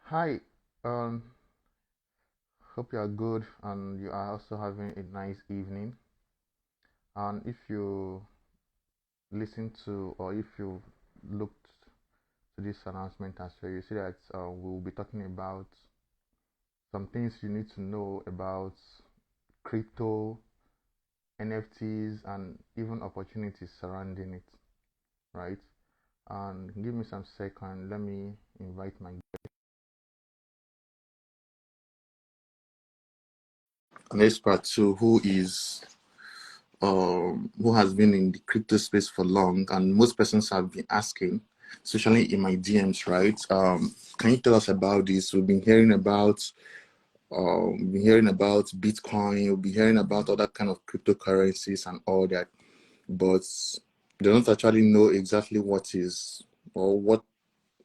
Hi, um, hope you are good and you are also having a nice evening. And if you listen to or if you looked to this announcement as well, you see that we'll be talking about some things you need to know about crypto, NFTs, and even opportunities surrounding it, right? And give me some second. Let me invite my next part two, who has been in the crypto space for long, and most persons have been asking, especially in my DMs, right? Can you tell us about this? We've been hearing about Bitcoin, we've been hearing about other kind of cryptocurrencies and all that, but they don't actually know exactly what is or what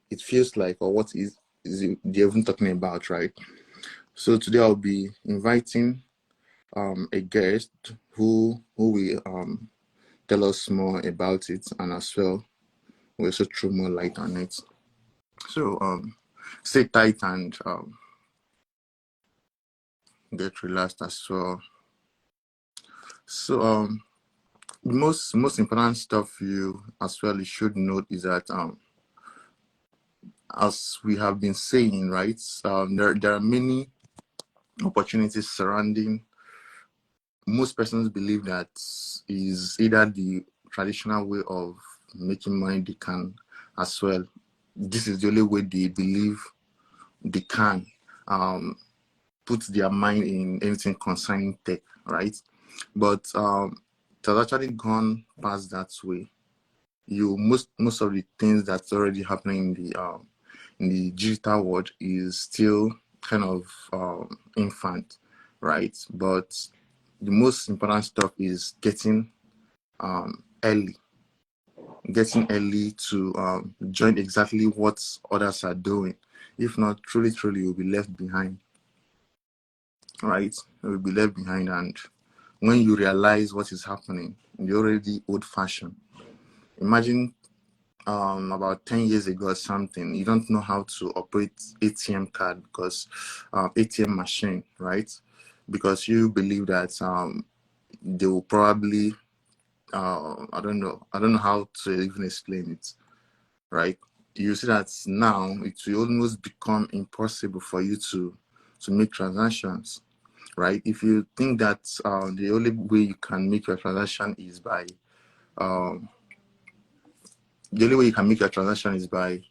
it feels like or what they're even talking about, right? So today I'll be inviting a guest who will tell us more about it, and as well we also throw more light on it. So stay tight and get relaxed as well. So the most important stuff you as well you should note is that as we have been saying, right, there are many opportunities surrounding. Most persons believe that is either the traditional way of making money they can as well. This is the only way they believe they can put their mind in anything concerning tech, right? But it has actually gone past that way. Most of the things that's already happening in the digital world is still kind of infant, right? But the most important stuff is early, getting early to join exactly what others are doing. If not, truly, you'll be left behind, right? You'll be left behind, and when you realize what is happening, you're already old-fashioned. Imagine about 10 years ago or something, you don't know how to operate ATM card because ATM machine, right? Because you believe that they will probably I don't know how to even explain it, right? You see that now it will almost become impossible for you to make transactions, right? If you think that the only way you can make your transaction is by um, the only way you can make your transaction is by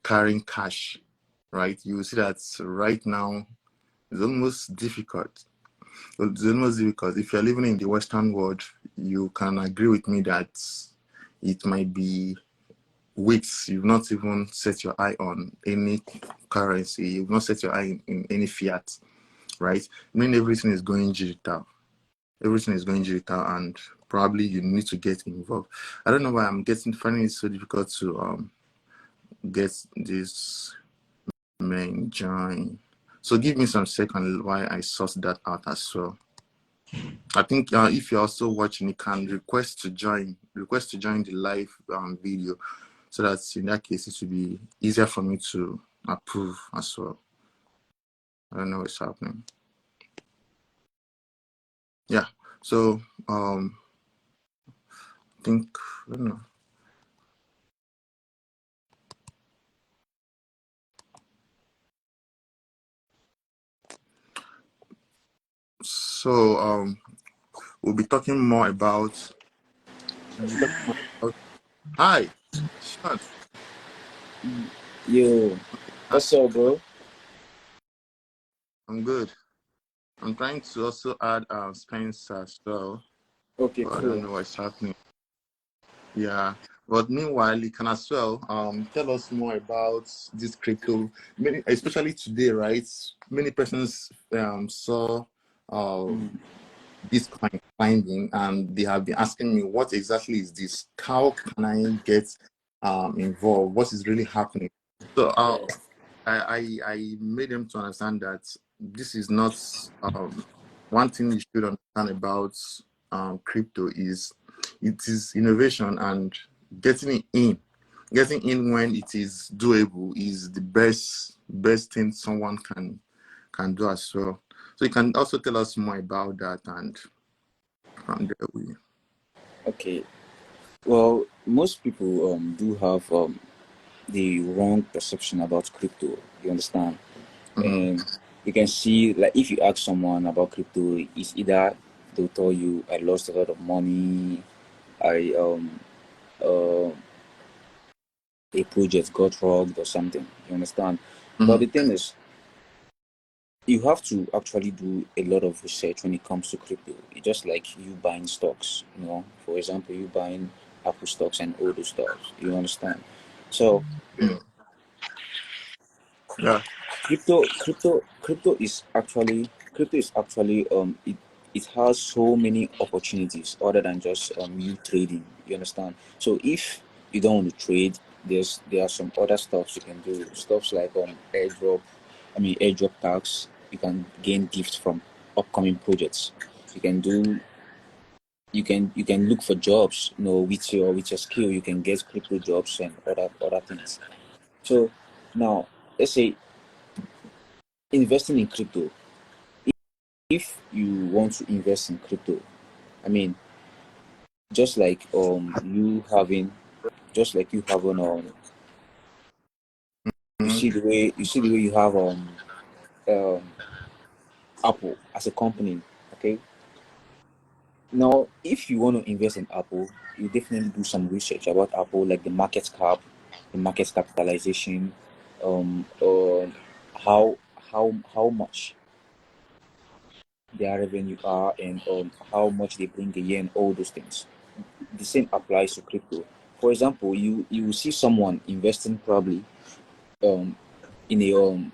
carrying cash, right? You will see that right now it's almost difficult. It's almost difficult. If you're living in the Western world, you can agree with me that it might be weeks you've not even set your eye on any currency, you've not set your eye in any fiat, right? I mean, everything is going digital. Everything is going digital, and probably you need to get involved. I don't know why I'm getting finding it so difficult to get this main join. So give me some second while I sort that out as well. I think if you're also watching, you can request to join the live video, so that in that case it will be easier for me to approve as well. I don't know what's happening. Yeah. So I think I don't know. So we'll be talking more about. Hi, Sean. Yo, what's up, bro? I'm good. I'm trying to also add Spencer as well, Okay, but I don't cool. know what's happening. Yeah, but meanwhile, you can as well tell us more about this crypto, many, especially today, right? Many persons saw Mm. Bitcoin finding, and they have been asking me, what exactly is this? How can I get involved? What is really happening? So I made them to understand that this is not one thing you should understand about crypto is it is innovation, and getting it in getting in when it is doable is the best thing someone can do as well. So you can also tell us more about that, and from there we. Okay. Well, most people do have the wrong perception about crypto. You understand? Mm-hmm. And you can see, like, if you ask someone about crypto, it's either they'll tell you, "I lost a lot of money," "I uh, a project got robbed," or something. You understand? But Mm-hmm. the thing is, you have to actually do a lot of research when it comes to crypto. It's just like you buying stocks, for example, you buying Apple stocks and all those stocks. You understand? So Yeah. crypto is actually it has so many opportunities other than just you trading. You understand? So if you don't want to trade, there are some other stuffs you can do. Stuffs like airdrop tax. You can gain gifts from upcoming projects. You can do you can look for jobs, with your skill you can get crypto jobs and other things. So now let's say investing in crypto. If you want to invest in crypto, I mean, just like you having Mm-hmm. you see the way you have um Apple as a company. Okay, now if you want to invest in Apple, you definitely do some research about Apple, like the market capitalization, how how much their revenue are, and how much they bring a year, and all those things. The same applies to crypto. For example, you will see someone investing probably um in a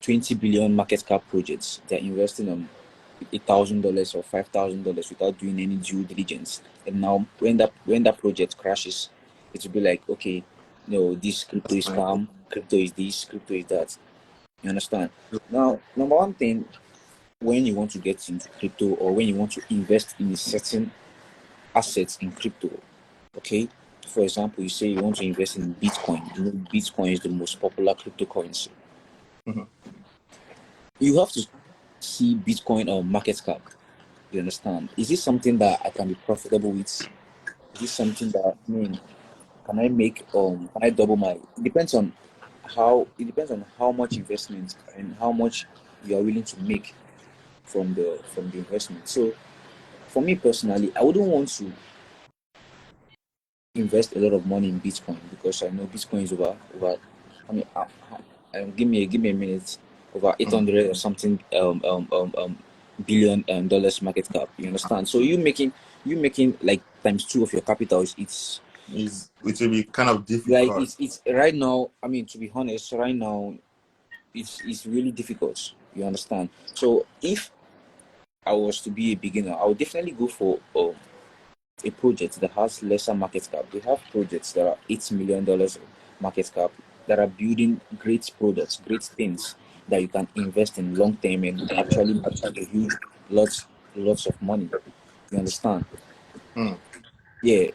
20 billion market cap projects. They're investing $1,000 or $5,000 without doing any due diligence. And now when that project crashes, it will be like, okay, no, this crypto That's is fine. scam, crypto is this, crypto is that. You understand? Now, number one thing, when you want to get into crypto, or when you want to invest in a certain assets in crypto, okay? For example, you say you want to invest in Bitcoin. You know, Bitcoin is the most popular cryptocurrency. Mm-hmm. You have to see Bitcoin or market cap. You understand? Is this something that I can be profitable with? Is this something that, can I double my? It depends on how much investment and how much you are willing to make from the investment. So for me personally, I wouldn't want to invest a lot of money in Bitcoin, because I know Bitcoin is over. I mean, give me a minute. Over eight Mm-hmm. hundred or something billion dollars market cap. You understand? So you making like times two of your capital. It will be kind of Like difficult. it's right now. I mean, to be honest, right now it's really difficult. You understand? So if I was to be a beginner, I would definitely go for a project that has lesser market cap. We have projects that are $8 million market cap, that are building great products, great things that you can invest in long term and actually make a huge lots of money. You understand? Mm. Yeah.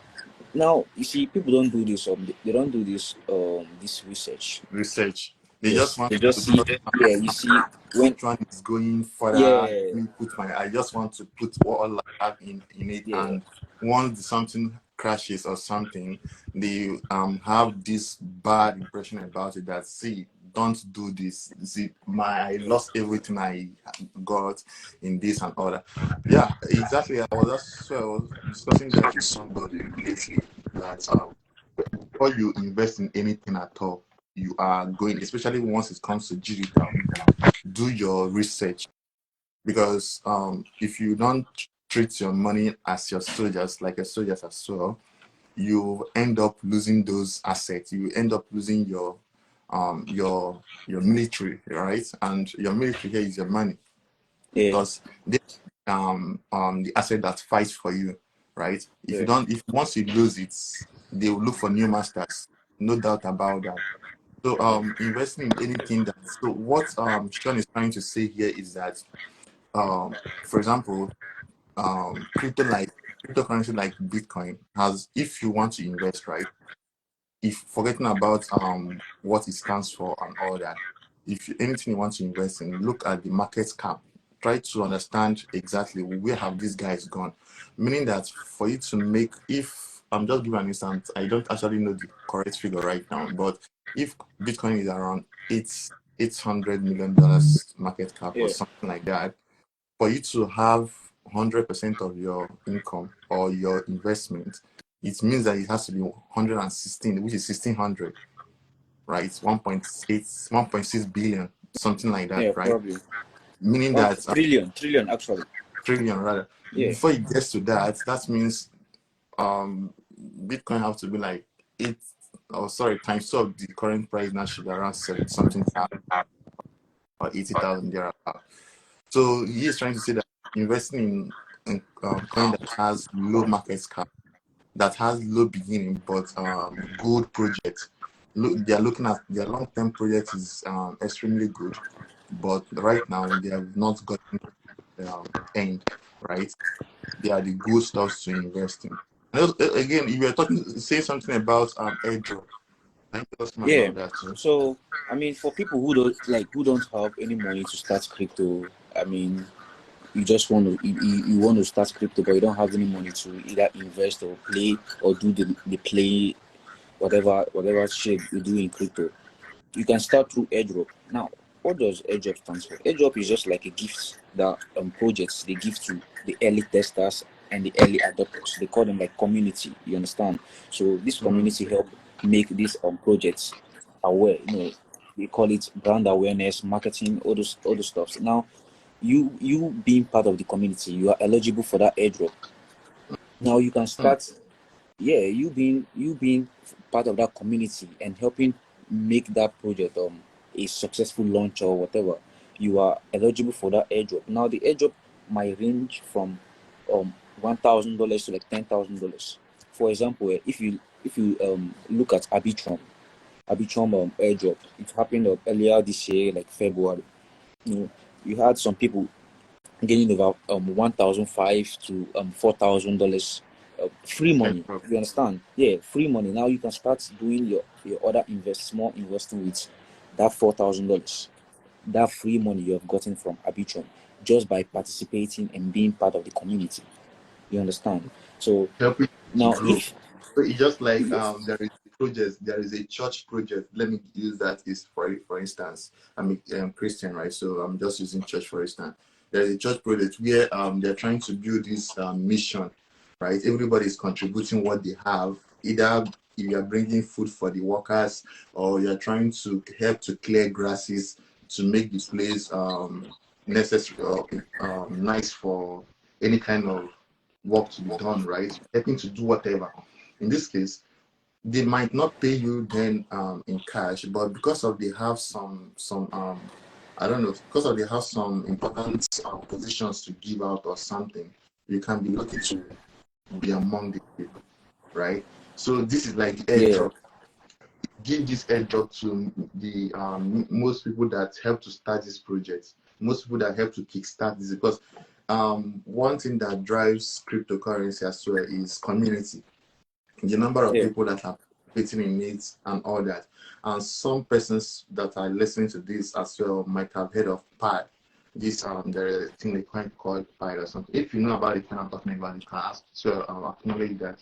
Now you see, people don't do this. They don't do this research. Research. They just Yes, want they just to see. just Yeah, you see when. which one is going further. Yeah, Let me put my. I just want to put all I have in it, yeah, and once something crashes or something, they have this bad impression about it. That, see, don't do this. See, I lost everything I got in this and all that. Yeah, exactly. I was discussing that with somebody lately, that before you invest in anything at all, you are going, especially once it comes to digital, do your research, because if you don't treat your money as your soldiers, like a soldiers as well, you end up losing those assets. You end up losing your military, right? And your military here is your money, yeah, because they the asset that fights for you, right? If you yeah, don't, if once you lose it, they will look for new masters, no doubt about that. So investing in anything that, so what Sean is trying to say here is that for example, cryptocurrency like Bitcoin has, if you want to invest, right, if forgetting about what it stands for and all that, if anything you want to invest in, look at the market cap. Try to understand exactly where have these guys gone. Meaning that for you to make, if I'm just giving an instance, I don't actually know the correct figure right now, but if Bitcoin is around $800 million market cap or Yeah, something like that, for you to have 100% of your income or your investment, it means that it has to be 116, which is 1600, right? It's 1.8, 1.6 billion, something like that, yeah, right? probably Meaning one that trillion actually. trillion rather. Yeah, Before it gets to that, that means um Bitcoin have to be like eight, oh sorry, times two of the current price now should be around 70 something thousand or 80,000 there. So he is trying to say that investing in coin that has low market cap, that has low beginning, but good project. Look, they are looking at their long-term project is extremely good, but right now they have not gotten end, right? They are the good stocks to invest in. And again, you were talking, saying something about airdrop. I think that's more yeah. about that too. So I mean, for people who don't have any money to start crypto, I mean, you just want to you want to start crypto, but you don't have any money to either invest or play or do the play whatever shit you do in crypto. You can start through airdrop. Now, what does airdrop stand for? Airdrop is just like a gift that projects they give to the early testers and the early adopters. They call them like community. You understand? So this Mm, community help make these projects aware. You know, we call it brand awareness, marketing, all those stuff. Now, you being part of the community, you are eligible for that airdrop. Now you can mm, start, yeah, you being part of that community and helping make that project a successful launch or whatever, you are eligible for that airdrop. Now the airdrop might range from $1,000 to like $10,000. For example, if you look at Arbitrum airdrop, it happened earlier this year, like February. You know, you had some people getting over 1,500 to $4,000 free money. airdrop. You understand? Yeah, free money. Now you can start doing your other small investing with that $4,000, that free money you have gotten from Arbitrum, just by participating and being part of the community. You understand? So Helping to now grow. if So it's just like there is a project, there is a church project. Let me use that is for instance, I'm a Christian, right? So I'm just using church for instance. There's a church project where they're trying to build this mission, right? Everybody is contributing what they have. Either you are bringing food for the workers, or you're trying to help to clear grasses to make the place necessary or nice for any kind of work to be done, right? Helping to do whatever. In this case, they might not pay you then in cash, but because of they have some I don't know, because of they have some important positions to give out or something, you can be lucky to be among the people, right? So this is like the yeah, airdrop. Give this airdrop to the most people that help to start this project, most people that help to kickstart this, because one thing that drives cryptocurrency as well is community, the number of yeah, people that are participating in it and all that. And some persons that are listening to this as well might have heard of Pi. This the thing they called Pi or something. If you know about it, kind of talking about, you can ask to acknowledge that,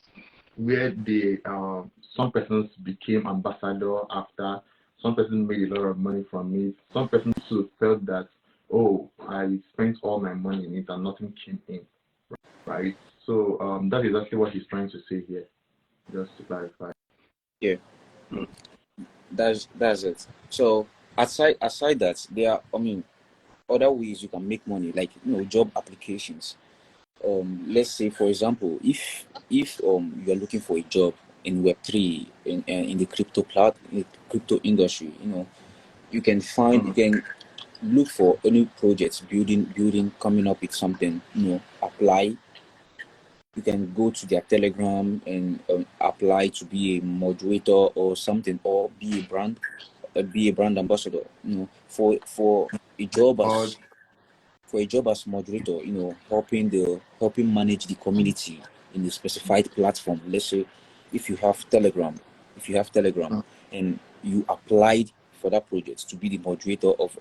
where they some persons became ambassador after, some persons made a lot of money from it, some persons too felt that, oh, I spent all my money in it and nothing came in, right? So that is actually what he's trying to say here, just to clarify. yeah. That's it. So aside that, there are, I mean, other ways you can make money, like job applications. Let's say, for example, if you are looking for a job in Web3, in the in the crypto industry, you Mm. can look for any projects, building coming up with something, apply. You can go to their Telegram and apply to be a moderator or something, or be a brand ambassador, for a job Or as for a job as moderator, helping manage the community in a specified platform. Let's say if you have Telegram, if you have Telegram, and you applied for that project to be the moderator of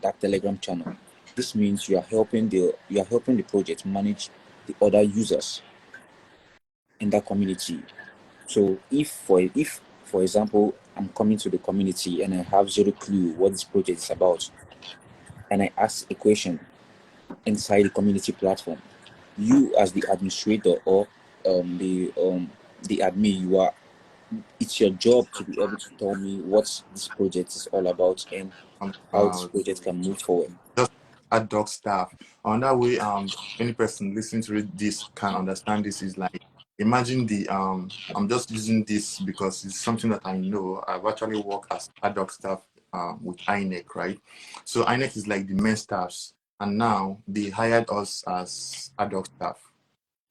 that Telegram channel, this means you are helping the project manage the other users in that community. So if for example I'm coming to the community and I have zero clue what this project is about, and I ask a question inside the community platform, you as the administrator or the admin, it's your job to be able to tell me what this project is all about and how this project can move forward. Just ad hoc staff. On that way, any person listening to this can understand this is like, imagine I'm just using this because it's something that I know. I've actually worked as ad hoc staff with INEC, right? So INEC is like the main staffs, and now they hired us as ad hoc staff,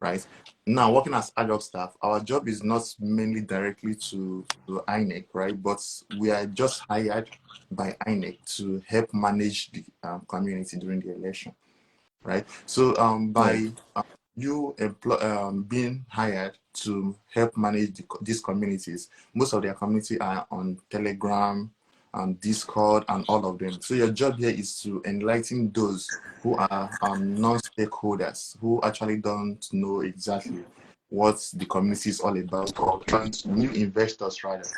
right? Now, working as ad hoc staff, our job is not mainly directly to INEC, right? But we are just hired by INEC to help manage the community during the election, right? So by you being hired to help manage these communities, most of their community are on Telegram, Discord, and all of them. So your job here is to enlighten those who are non-stakeholders, who actually don't know exactly what the community is all about, or new investors rather,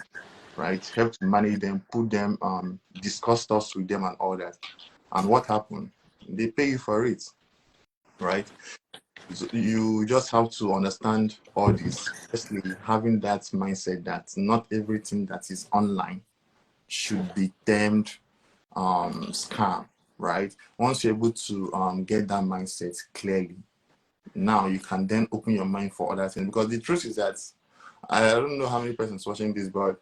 right? Help to manage them, put them, discuss stuff with them and all that. And what happened? They pay you for it, right? So you just have to understand all this. Firstly, having that mindset that not everything that is online should be termed scam, right? Once you're able to get that mindset clearly, now you can then open your mind for other things. Because the truth is that I don't know how many persons watching this, but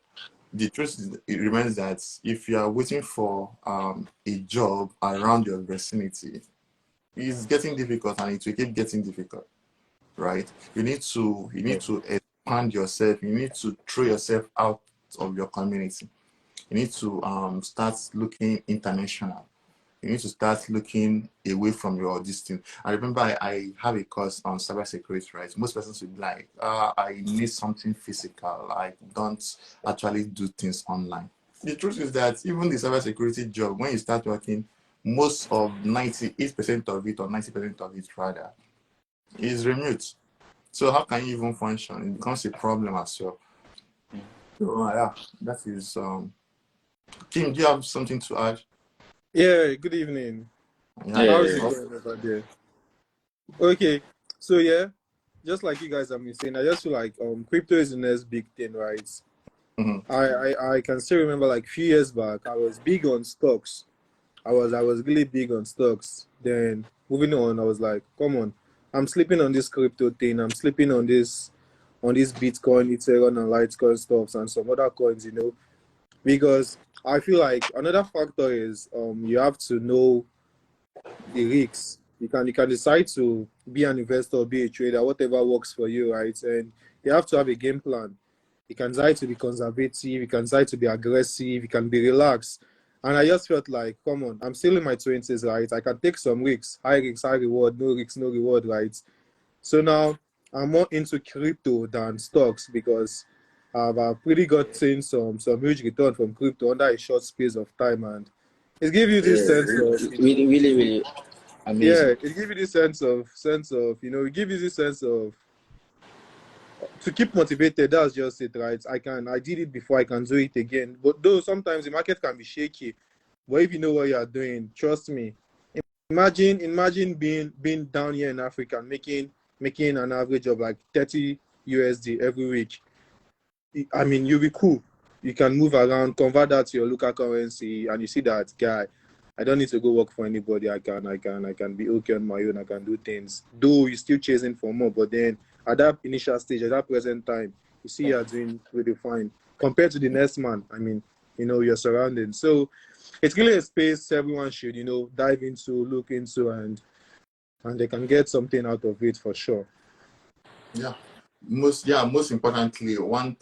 the truth is, it remains that if you are waiting for a job around your vicinity, it's getting difficult, and it will keep getting difficult, right? You need to expand yourself. You need to throw yourself out of your community. You need to start looking international. You need to start looking away from your distance. I remember I have a course on cybersecurity, right? Most persons will be like, I need something physical. I don't actually do things online. The truth is that even the cybersecurity job, when you start working, most of 98% of it, or 90% of it rather, is remote. So how can you even function? It becomes a problem as well. So yeah, that is Kim, do you have something to add? Yeah, good evening. Yeah, How is Yeah. it going over there? Okay, so yeah, just like you guys have been saying, I just feel like crypto is the next big thing, right? Mhm. I can still remember like a few years back, I was big on stocks. I was really big on stocks. Then moving on, I was like, come on, I'm sleeping on this crypto thing. I'm sleeping on this Bitcoin, Ethereum, and Litecoin stuffs and some other coins, because I feel like another factor is you have to know the risks. You can decide to be an investor, be a trader, whatever works for you, right? And you have to have a game plan. You can decide to be conservative, you can decide to be aggressive, you can be relaxed. And I just felt like, come on, I'm still in my 20s, right? I can take some risks, high risks, high reward, no risks, no reward, right? So now I'm more into crypto than stocks because I've pretty gotten some huge return from crypto under a short space of time, and it gives you this Yeah. sense of, Really, really, really yeah, amazing. it gives you this sense of, it gives you this sense of to keep motivated. That's just it, right? I did it before, I can do it again. But though sometimes the market can be shaky, but if you know what you are doing, trust me. Imagine being down here in Africa and making an average of like 30 USD every week. I mean, you'll be cool. You can move around, convert that to your local currency, and you see that guy. I don't need to go work for anybody. I can be okay on my own. I can do things. Though you're still chasing for more, but then at that initial stage, at that present time, you see you're doing really fine compared to the next man. I mean, your surroundings. So it's really a space everyone should, dive into, look into, and they can get something out of it for sure. Yeah. Most importantly, one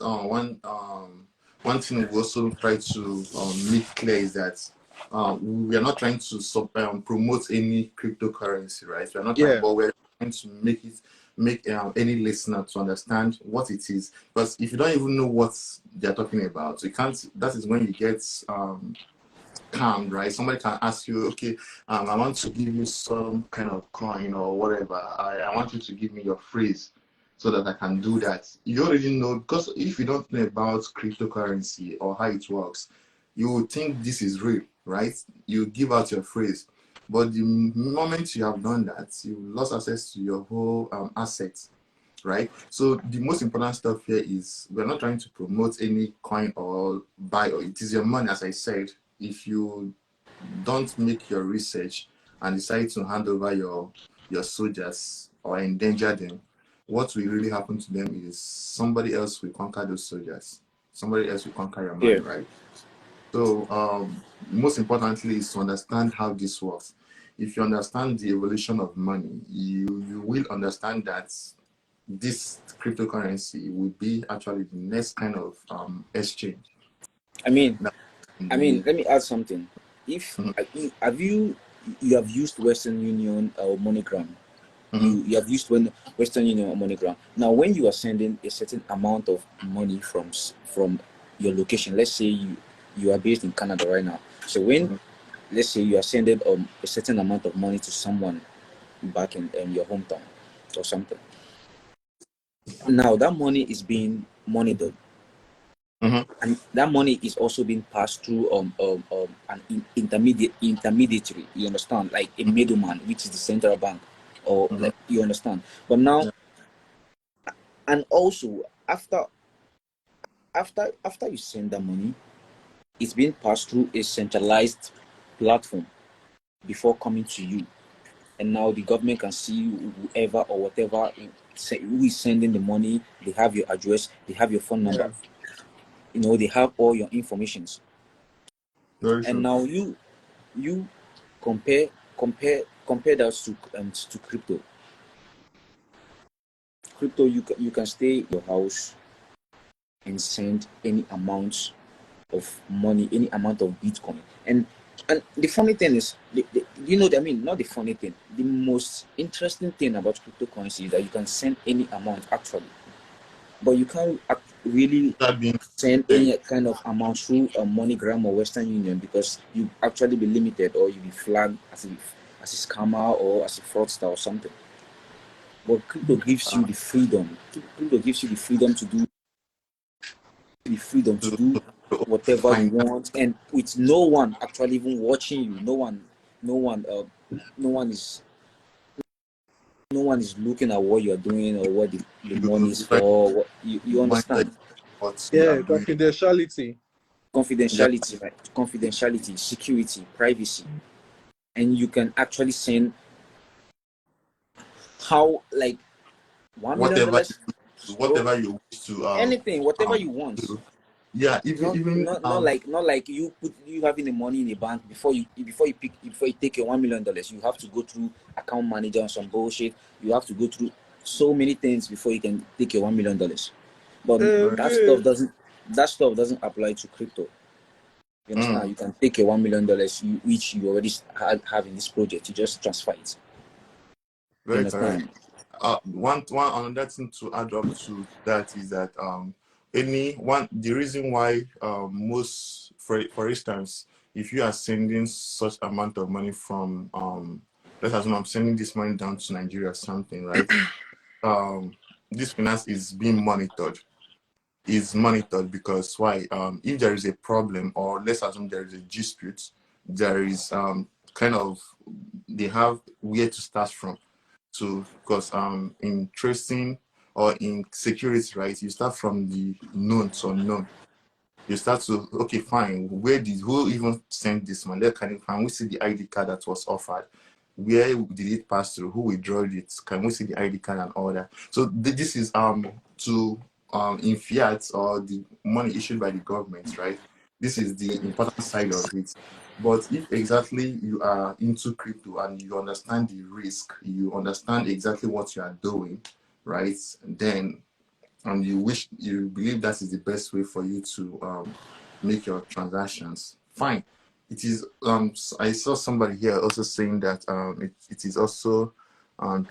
thing we also try to make clear is that we are not trying to promote any cryptocurrency, right? We are not trying, Yeah, but we're trying to make it make any listener to understand what it is. Because if you don't even know what they're talking about, you can't. That is when you get calmed, right? Somebody can ask you, okay, I want to give you some kind of coin or whatever. I want you to give me your phrase so that I can do that. You already know, because if you don't know about cryptocurrency or how it works, you would think this is real, right? You give out your phrase. But the moment you have done that, you lost access to your whole assets, right? So the most important stuff here is we're not trying to promote any coin or buy, or it is your money, as I said. If you don't make your research and decide to hand over your soldiers or endanger them, what will really happen to them is somebody else will conquer those soldiers. Somebody else will conquer your Yeah. money, right? So most importantly is to understand how this works. If you understand the evolution of money, you will understand that this cryptocurrency will be actually the next kind of exchange. I mean, Now, the, let me add something. If mhm, have you have used Western Union or MoneyGram? mhm, You have used Western Union or MoneyGram. Now, when you are sending a certain amount of money from your location, let's say you are based in Canada right now. So when mhm, let's say you are sending a certain amount of money to someone back in your hometown or something. Now that money is being monitored, mhm, and that money is also being passed through an intermediary. You understand, like a middleman, which is the central bank, or mhm, like you understand. But now, yeah, and also after you send that money, it's being passed through a centralized platform before coming to you. And now the government can see whoever or whatever who is sending the money. They have your address, they have your phone number, Yeah. they have all your informations. very And true. now you compare compare that to crypto. Crypto, you can stay in your house and send any amount of money, any amount of Bitcoin. And the funny thing is, I mean, not the funny thing. The most interesting thing about cryptocurrency is that you can send any amount actually, but you can't really That being send said, any kind of amount through a MoneyGram or Western Union, because you actually be limited, or you be flagged as a scammer or as a fraudster or something. But crypto gives you uh, the freedom. Crypto gives you the freedom to to, do to whatever you find out want, and with no one actually even watching you. No one no one is no one is looking at what you're doing or what the money you is try to for. You monitor understand? what you are Yeah, doing. confidentiality. Yeah, Confidentiality, right? Confidentiality, security, privacy. And you can actually send how, like, $1 million, whatever bro. whatever you wish to Anything, whatever um you want. do. Yeah, even Not even not not like not like you having the money in the bank before you take your $1 million. You have to go through account manager and some bullshit. You have to go through so many things before you can take your $1 million. But very that stuff doesn't apply to crypto. You understand? mm, You can take your $1 million, which you already have in this project. You just transfer it. You very correct. understand? One another thing to add up to that is that the reason why most, for instance, if you are sending such amount of money from let's assume I'm sending this money down to Nigeria or something, right? um this finance is monitored because why? If there is a problem, or let's assume there is a dispute, there is kind of, they have where to start from. So because in tracing or in security, right, you start from the known to unknown. You start to, okay, fine, who even sent this money? Can we see the ID card that was offered? Where did it pass through? Who withdrew it? Can we see the ID card and all that? So this is to in fiat, or the money issued by the government, right? This is the important side of it. But if exactly you are into crypto and you understand the risk, you understand exactly what you are doing, right? Then and you believe that is the best way for you to make your transactions, fine. It is I saw somebody here also saying that it is also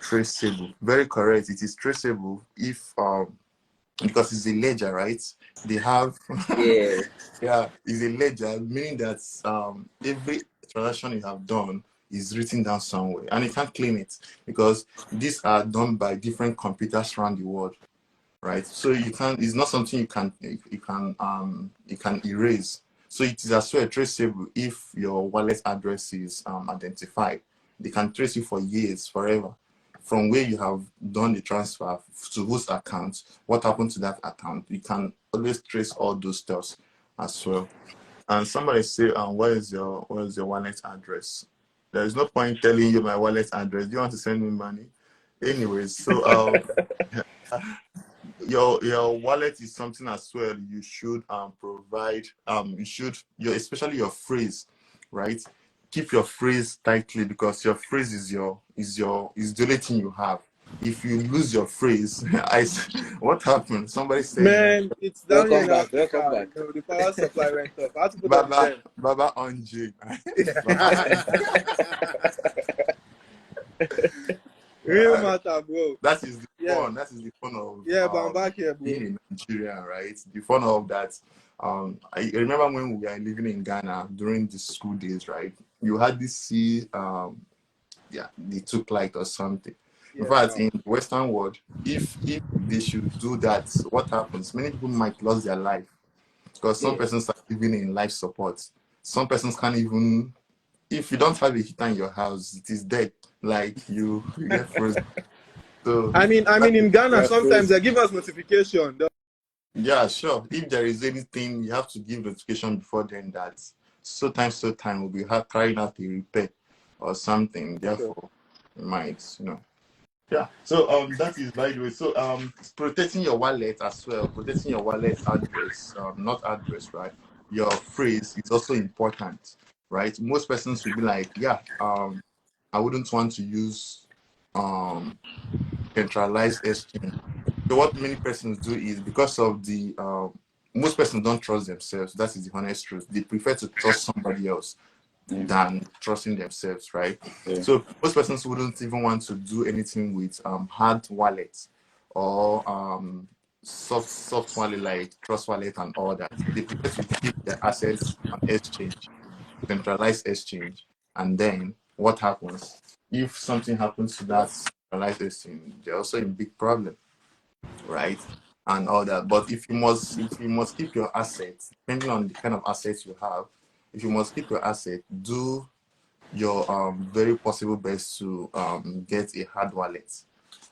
traceable. Very correct. It is traceable if because it's a ledger, right? They have Yeah. yeah, it's a ledger, meaning that every transaction you have done is written down somewhere, and you can't claim it because these are done by different computers around the world, right? So you can't. It's not something you can erase. So it is as well traceable if your wallet address is identified. They can trace you for years, forever, from where you have done the transfer to whose account, what happened to that account. You can always trace all those stuff as well. And somebody say, what is your wallet address? There is no point telling you my wallet address. Do you want to send me money? Anyways, so your wallet is something as well you should provide. You should your especially your phrase, right? Keep your phrase tightly because your phrase is the only thing you have. If you lose your phrase, what happened? Somebody said Man, it's down here Welcome in back. Welcome Africa. back. You know, the power supply went off. I had to put on Baba gen. Baba on J. Baba Real on matter, bro. that is the Yeah, fun. That is the fun of yeah, but I'm back here, bro. being in Nigeria, right? The fun of that. I remember when we were living in Ghana during the school days, right? You hardly see yeah, the took light or something. In Yeah, fact, no. in the Western world, if they should do that, what happens? Many people might lose their life because some Yeah. persons are living in life support. Some persons can't even if you don't have a heater in your house, it is dead. Like you get frozen. So I mean, in Ghana, Yeah, sometimes frozen. they give us notification. yeah, sure. If there is anything, you have to give notification before then that so time will be carrying out a repair or something. Sure. Therefore, you might, Yeah. So that is by the way. So protecting your wallet as well, protecting your wallet address, not address, right? Your phrase is also important, right? Most persons will be like, yeah, I wouldn't want to use um centralized exchange. So what many persons do is because of the most persons don't trust themselves. That is the honest truth. They prefer to trust somebody else Yeah. than trusting themselves, right? Yeah. So most persons wouldn't even want to do anything with hard wallets or soft wallet like trust wallet and all that. They prefer to keep their assets on exchange, centralized exchange, and then what happens if something happens to that centralized exchange? They're also in big problem, right? And all that. But if you must keep your assets, depending on the kind of assets you have, if you must keep your asset, do your very possible best to get a hard wallet.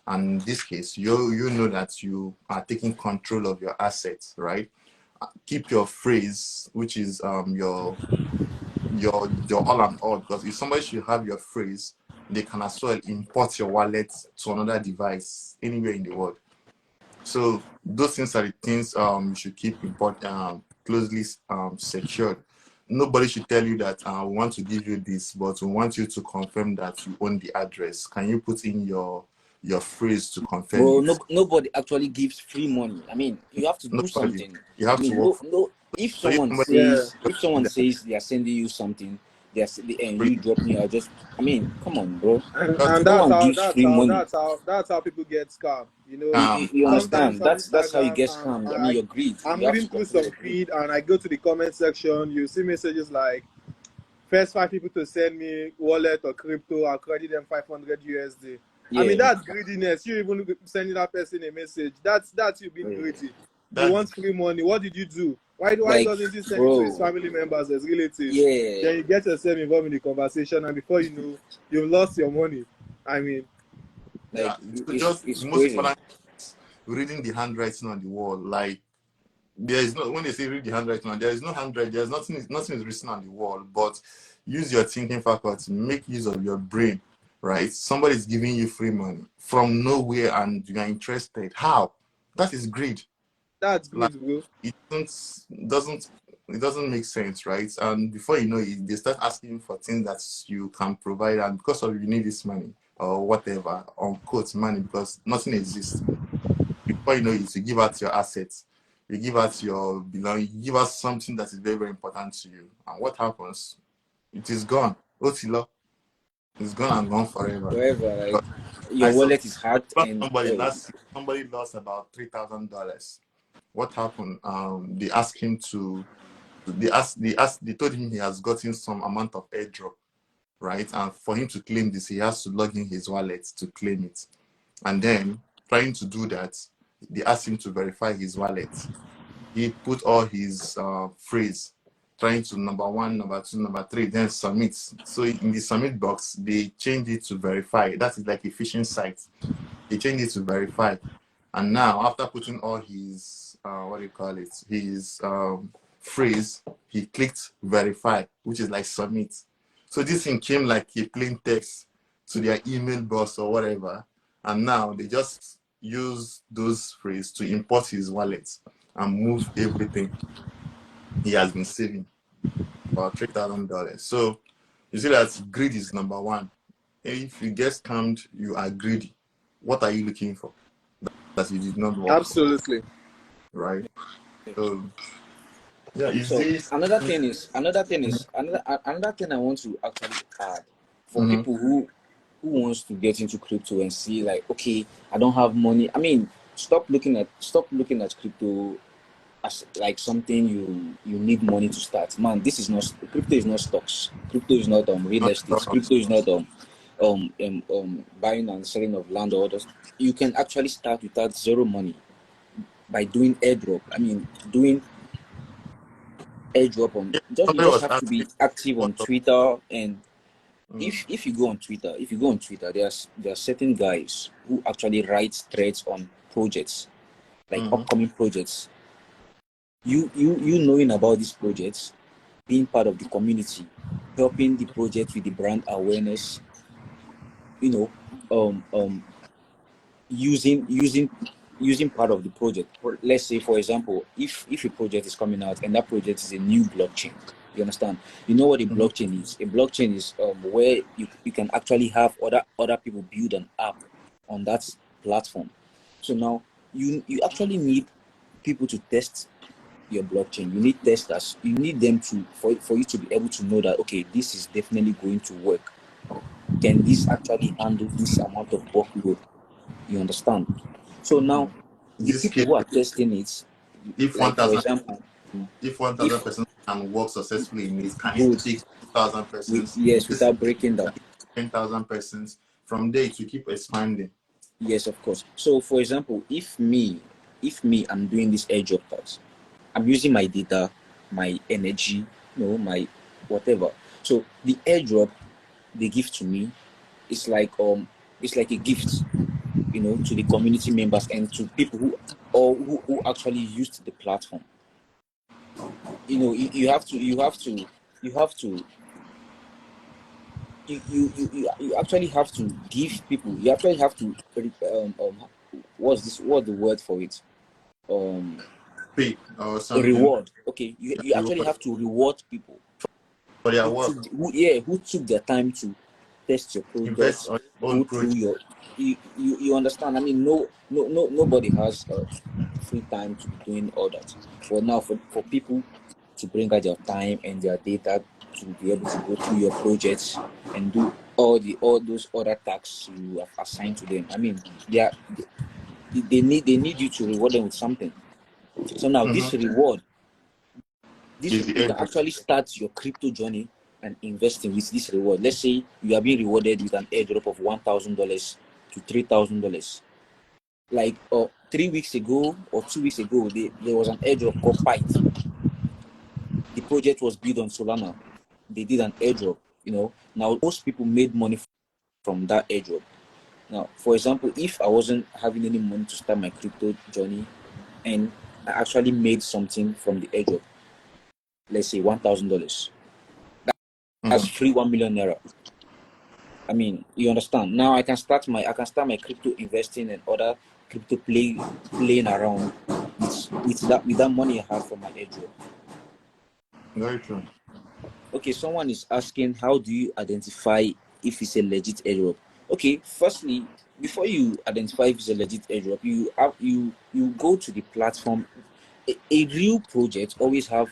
And in this case, you know that you are taking control of your assets, right? Keep your phrase, which is your all and all, because if somebody should have your phrase, they can as well import your wallet to another device anywhere in the world. So those things are the things you should keep closely secured. Nobody should tell you that we want to give you this, but we want you to confirm that you own the address. Can you put in your phrase to confirm Bro, it? nobody actually gives free money. I mean, you have to do Nobody. something. You I have to mean, work for it. no. If So if someone somebody Yeah. says, if someone that says they are sending you something, and free, you drop me, I just, I mean, come on, bro. And just and No that's one how gives that's free how money. that's how that's how people get scammed. You know, You and sometimes understand? on That's how you Instagram, get scammed. I mean, I you're greed. I'm You have to reading through control some your greed. feed and I go to the comment section. You see messages like first 5 people to send me wallet or crypto, I'll credit them 500 USD. I mean, Yeah. that's greediness. You even sending that person a message. That's you being Yeah. greedy. You that's want free money. What did you do? Why Like, doesn't he send it to his bro. family members, his relatives? Yeah. Then you get yourself involved in the conversation, and before you know, you've lost your money. I mean, Like, yeah. So just it's the most crazy. important is reading the handwriting on the wall. Like there is no when they say read the handwriting, there is no handwriting. There's nothing is written on the wall. But use your thinking faculty. Make use of your brain. Right? Somebody is giving you free money from nowhere, and you are interested. How? That is greed. that's Like greed, bro. it doesn't it doesn't make sense, right? And before you know it, they start asking you for things that you can provide, and because of you need this money or whatever, on quote money, because nothing exists. Before you know it, you give out your assets, you give out your belonging, you give out something that is very, very important to you. And what happens? It is gone. Otilo is gone and gone forever. Forever. Like, your wallet is hacked and Somebody last year, somebody lost about $3,000. What happened? They asked him to. They told him he has gotten some amount of airdrop, right? And for him to claim this, he has to log in his wallet to claim it. And then trying to do that, they asked him to verify his wallet. He put all his phrase, trying to number one, number two, number three, then submit. So in the submit box, they changed it to verify. That is like a phishing site. They changed it to verify. And now, after putting all his, what do you call it, his phrase, he clicked verify, which is like submit. So this thing came like a plain text to their email box or whatever. And now they just use those phrases to import his wallet and move everything he has been saving, about $3,000. So you see that greed is number one. If you get scammed, you are greedy. What are you looking for that you did not work for, Absolutely. right? So yeah, is so this? another thing another thing I want to actually add for Mhm. people who wants to get into crypto and see like, okay, I don't have money. I mean, stop looking at crypto as like something you need money to start. Man, this is not crypto. Is not stocks. Crypto is not real estate. Crypto is not buying and selling of land or others. You can actually start without zero money by doing airdrop. I mean, doing airdrop on Yeah, just you somebody just was have to be asking active what on Twitter. And mm, if you go on Twitter, there are certain guys who actually write threads on projects, like mhm. upcoming projects. You knowing about these projects, being part of the community, helping the project with the brand awareness, you know, using part of the project. Let's say, for example, if a project is coming out and that project is a new blockchain, you understand? You know what a Mhm. blockchain is? A blockchain is where you can actually have other people build an app on that platform. So now you actually need people to test your blockchain. You need testers. You need them to for you to be able to know that, okay, this is definitely going to work. Can this actually handle this amount of workload? You understand? So now Is the this people scale? who are testing it, If one like for thousand example, if one if thousand persons can work successfully in it, can it good, take 2,000 persons? yes, This without breaking down, 10,000 persons. From there to keep expanding. yes, of course. So for example, if me I'm doing this airdrop task, I'm using my data, my energy, my whatever. So the airdrop they give to me is like a gift, to the community members and to people who actually used the platform. You actually have to give people. You actually have to what's the word for it? Pay or something. Reward. Okay, you actually Reward have to reward people for their work. who took their time to test your Invest product, on your go own through project. you understand. I mean, nobody has free time to be doing all that. But now for people to bring out their time and their data to be able to go through your projects and do all those other tasks you have assigned to them. I mean, they need you to reward them with something. So now Mm-hmm. this Is the you can airdrop. actually start your crypto journey and investing with this reward. Let's say you are being rewarded with an airdrop of $1,000 to $3,000. Like 3 weeks ago or 2 weeks ago, there was an airdrop called Pyth. The project was built on Solana. They did an airdrop. Now most people made money from that airdrop. Now, for example, if I wasn't having any money to start my crypto journey and I actually made something from the airdrop, let's say $1,000, that's Mm-hmm. free 1 million naira. I mean, you understand. Now I can start my crypto investing and other crypto playing around with that money I have from my airdrop. Very true. Okay, someone is asking, how do you identify if it's a legit airdrop? Okay, firstly, before you identify if it's a legit airdrop, you go to the platform. A real project always have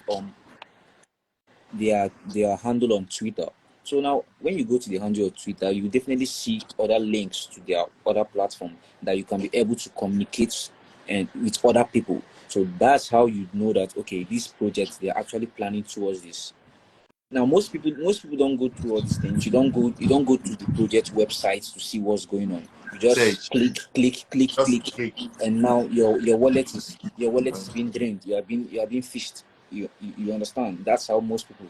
their handle on Twitter. So now, when you go to the handle of Twitter, you definitely see other links to their other platform that you can be able to communicate and with other people. So that's how you know that okay, these projects they're actually planning towards this. Now, most people don't go through all these things. You don't go to the project websites to see what's going on. You just Search, just click, click. and now your wallet is being drained. You are being fished. You understand? That's how most people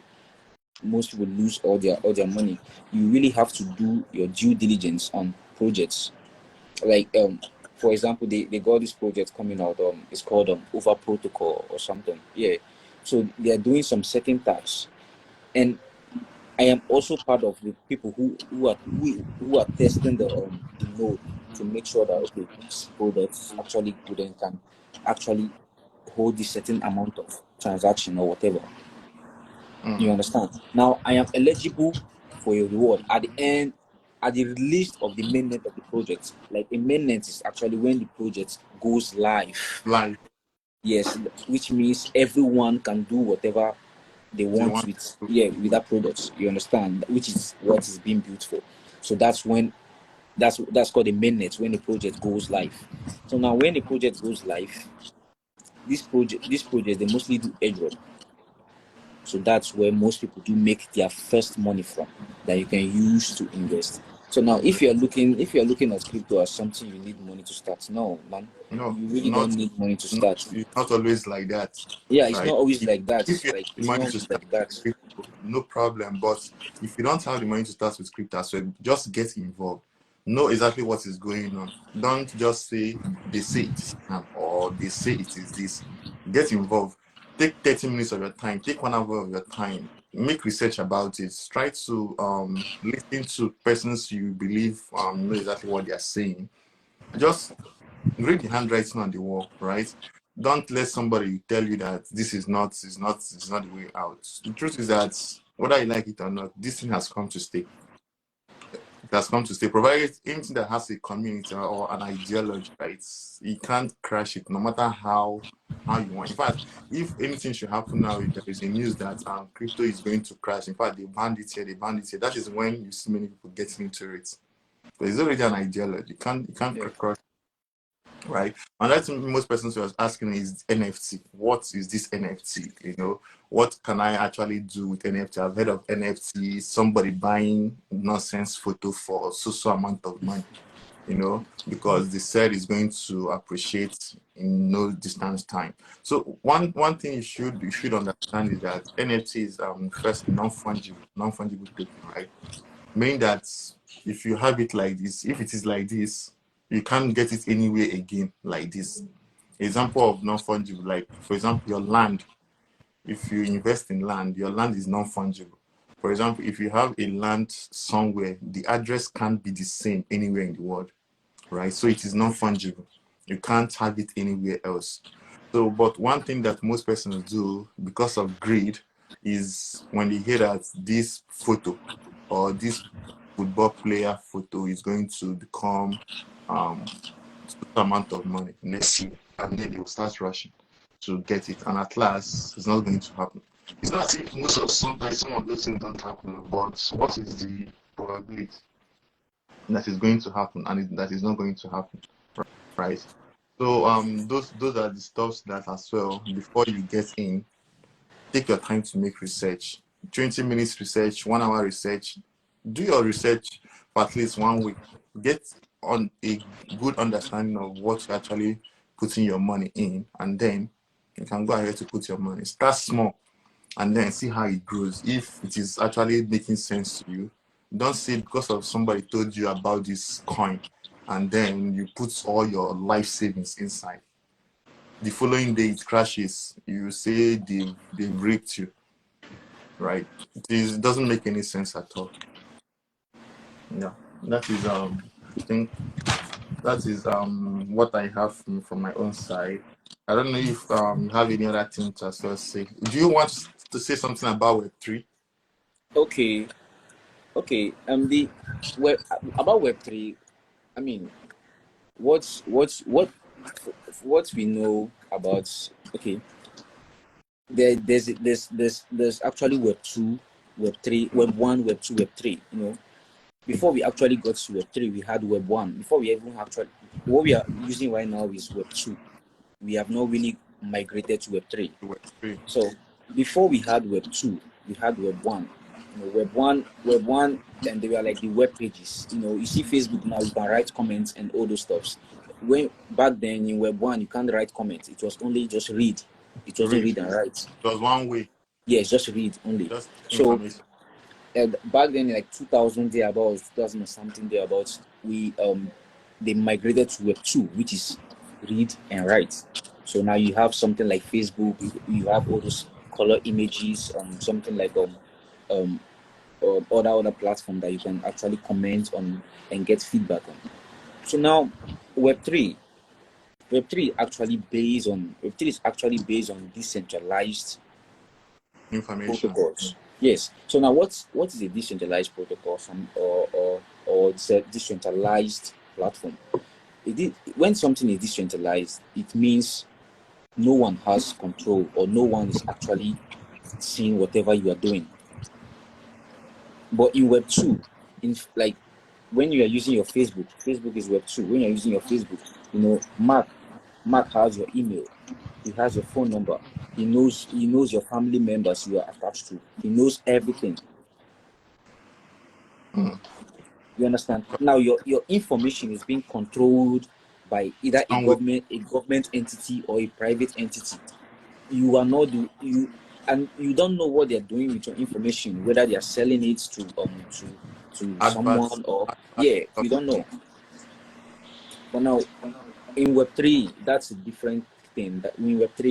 lose all their money. You really have to do your due diligence on projects. Like for example, they got this project coming out. It's called Over Protocol or something. Yeah. So they are doing some certain tasks, and I am also part of the people who are testing the node to make sure that okay, this product is actually good and can actually hold this certain amount of transaction or whatever. You understand? Now I am eligible for a reward at the end, at the release of the mainnet of the project. Like a mainnet is actually when the project goes live. Live. Yes, which means everyone can do whatever they They want want with to. with that product. You understand? Which is what is being built for. So that's called the mainnet when the project goes live. So now when the project goes live, this project they mostly do airdrop. So that's where most people do make their first money from that you can use to invest. So now if you're looking at crypto as something you need money to start, no man, No, you really not, don't need money to not, start. it's not always like that, Yeah, it's right? not always If, like that. if you Like have the it's not money to always start like that. with crypto, no problem. But if you don't have the money to start with crypto, so just get involved. Know exactly what is going on. Don't just say they say it is scam or they say it is this. Get involved. Take 30 minutes of your time. Take 1 hour of your time. Make research about it. Try to listen to persons you believe know exactly what they are saying. Just read the handwriting on the wall, right? Don't let somebody tell you that this is not the way out. The truth is that whether you like it or not, this thing has come to stay. It has come to stay. Provided anything that has a community or an ideology, right? You can't crash it, no matter how you want. In fact, if anything should happen now, if there is a news that crypto is going to crash. In fact, they banned it here, they banned it here. That is when you see many people getting into it. But it's already an ideology. You can't Yeah. crush, right? And that's most persons was asking is NFT. What is this NFT? What can I actually do with NFT? I've heard of NFT, somebody buying nonsense photo for so amount of money, because they said it's going to appreciate in no distance time. So one thing you should understand is that NFT is first non-fungible token, right? Meaning that if you have it like this, if it is like this, you can't get it anywhere again like this. Example of non-fungible, like for example, your land. If you invest in land, your land is non-fungible. For example, if you have a land somewhere, the address can't be the same anywhere in the world, right? So it is non-fungible. You can't have it anywhere else. So, but one thing that most persons do because of greed is when they hear that this photo or this football player photo is going to become certain amount of money next year, and then they will start rushing to get it. And at last, it's not going to happen. It's not as if sometimes some of those things don't happen, but what is the probability that is going to happen and that is not going to happen, right? So those are the stuffs that as well before you get in, take your time to make research. 20 minutes research, 1 hour research. Do your research for at least 1 week. Get on a good understanding of what you're actually putting your money in, and then you can go ahead to put your money. Start small and then see how it grows. If it is actually making sense to you, don't say because of somebody told you about this coin and then you put all your life savings inside. The following day it crashes, you say they've raped you, right? It doesn't make any sense at all. Yeah, that is I think that is what I have from my own side. I don't know if you have any other thing to as well say. Do you want to say something about Web3? Okay. Okay. The web about Web3. I mean, what we know about. Okay. There's actually Web 2 Web3, Web1, Web2, Web3. You know, before we actually got to Web3, we had Web1. Before we even actually, what we are using right now is Web2. We have not really migrated to Web3. Web3. So before we had Web2, we had Web1. You know, Web1, and they were like the web pages. You know, you see Facebook now, you can write comments and all those stuffs. When back then in Web1, you can't write comments. It was only just read. It wasn't Read. read and write. It was one way. Yes, just read only. Just So information. back then, like 2000 thereabouts, 2000 or something thereabouts, they migrated to Web2, which is read and write. So now you have something like Facebook, you have all those color images, something like other platform that you can actually comment on and get feedback on. So now Web3, Web3 is actually based on decentralized Information. protocols. Yes. So now, what is a decentralized protocol or it's a decentralized platform? When something is decentralized, it means no one has control or no one is actually seeing whatever you are doing. But in Web2, like when you are using your Facebook, Facebook is Web2. When you're using your Facebook, you know, Mark has your email, he has your phone number, he knows your family members you are attached to, he knows everything. You understand? Now your information is being controlled by either a government entity or a private entity. You are not and you don't know what they're doing with your information, whether they are selling it to Adverts. someone or you don't know. But now in Web3, that's a different thing. That in Web3,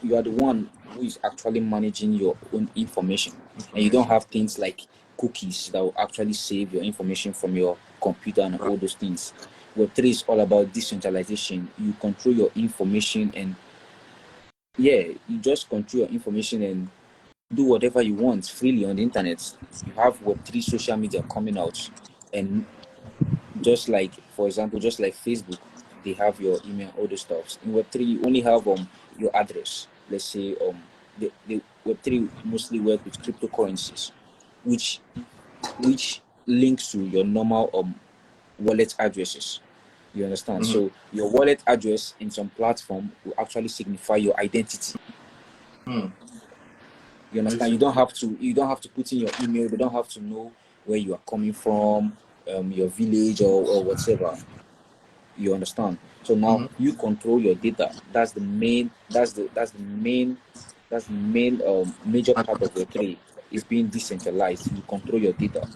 you are the one who is actually managing your own information, and you don't have things like cookies that will actually save your information from your computer and all those things. Web3 is all about decentralization. You control your information, and you just control your information and do whatever you want freely on the internet. You have Web3 social media coming out, and just like, for example, just like Facebook, they have your email, all the stuffs. In Web3, you only have your address. Let's say the Web3 mostly work with cryptocurrencies, which links to your normal wallet addresses. You understand? Mm-hmm. So your wallet address in some platform will actually signify your identity. You understand? You don't have to put in your email. They don't have to know where you are coming from, your village or whatever. You understand? So now you control your data. That's the main major part of Web3 is being decentralized. You control your data.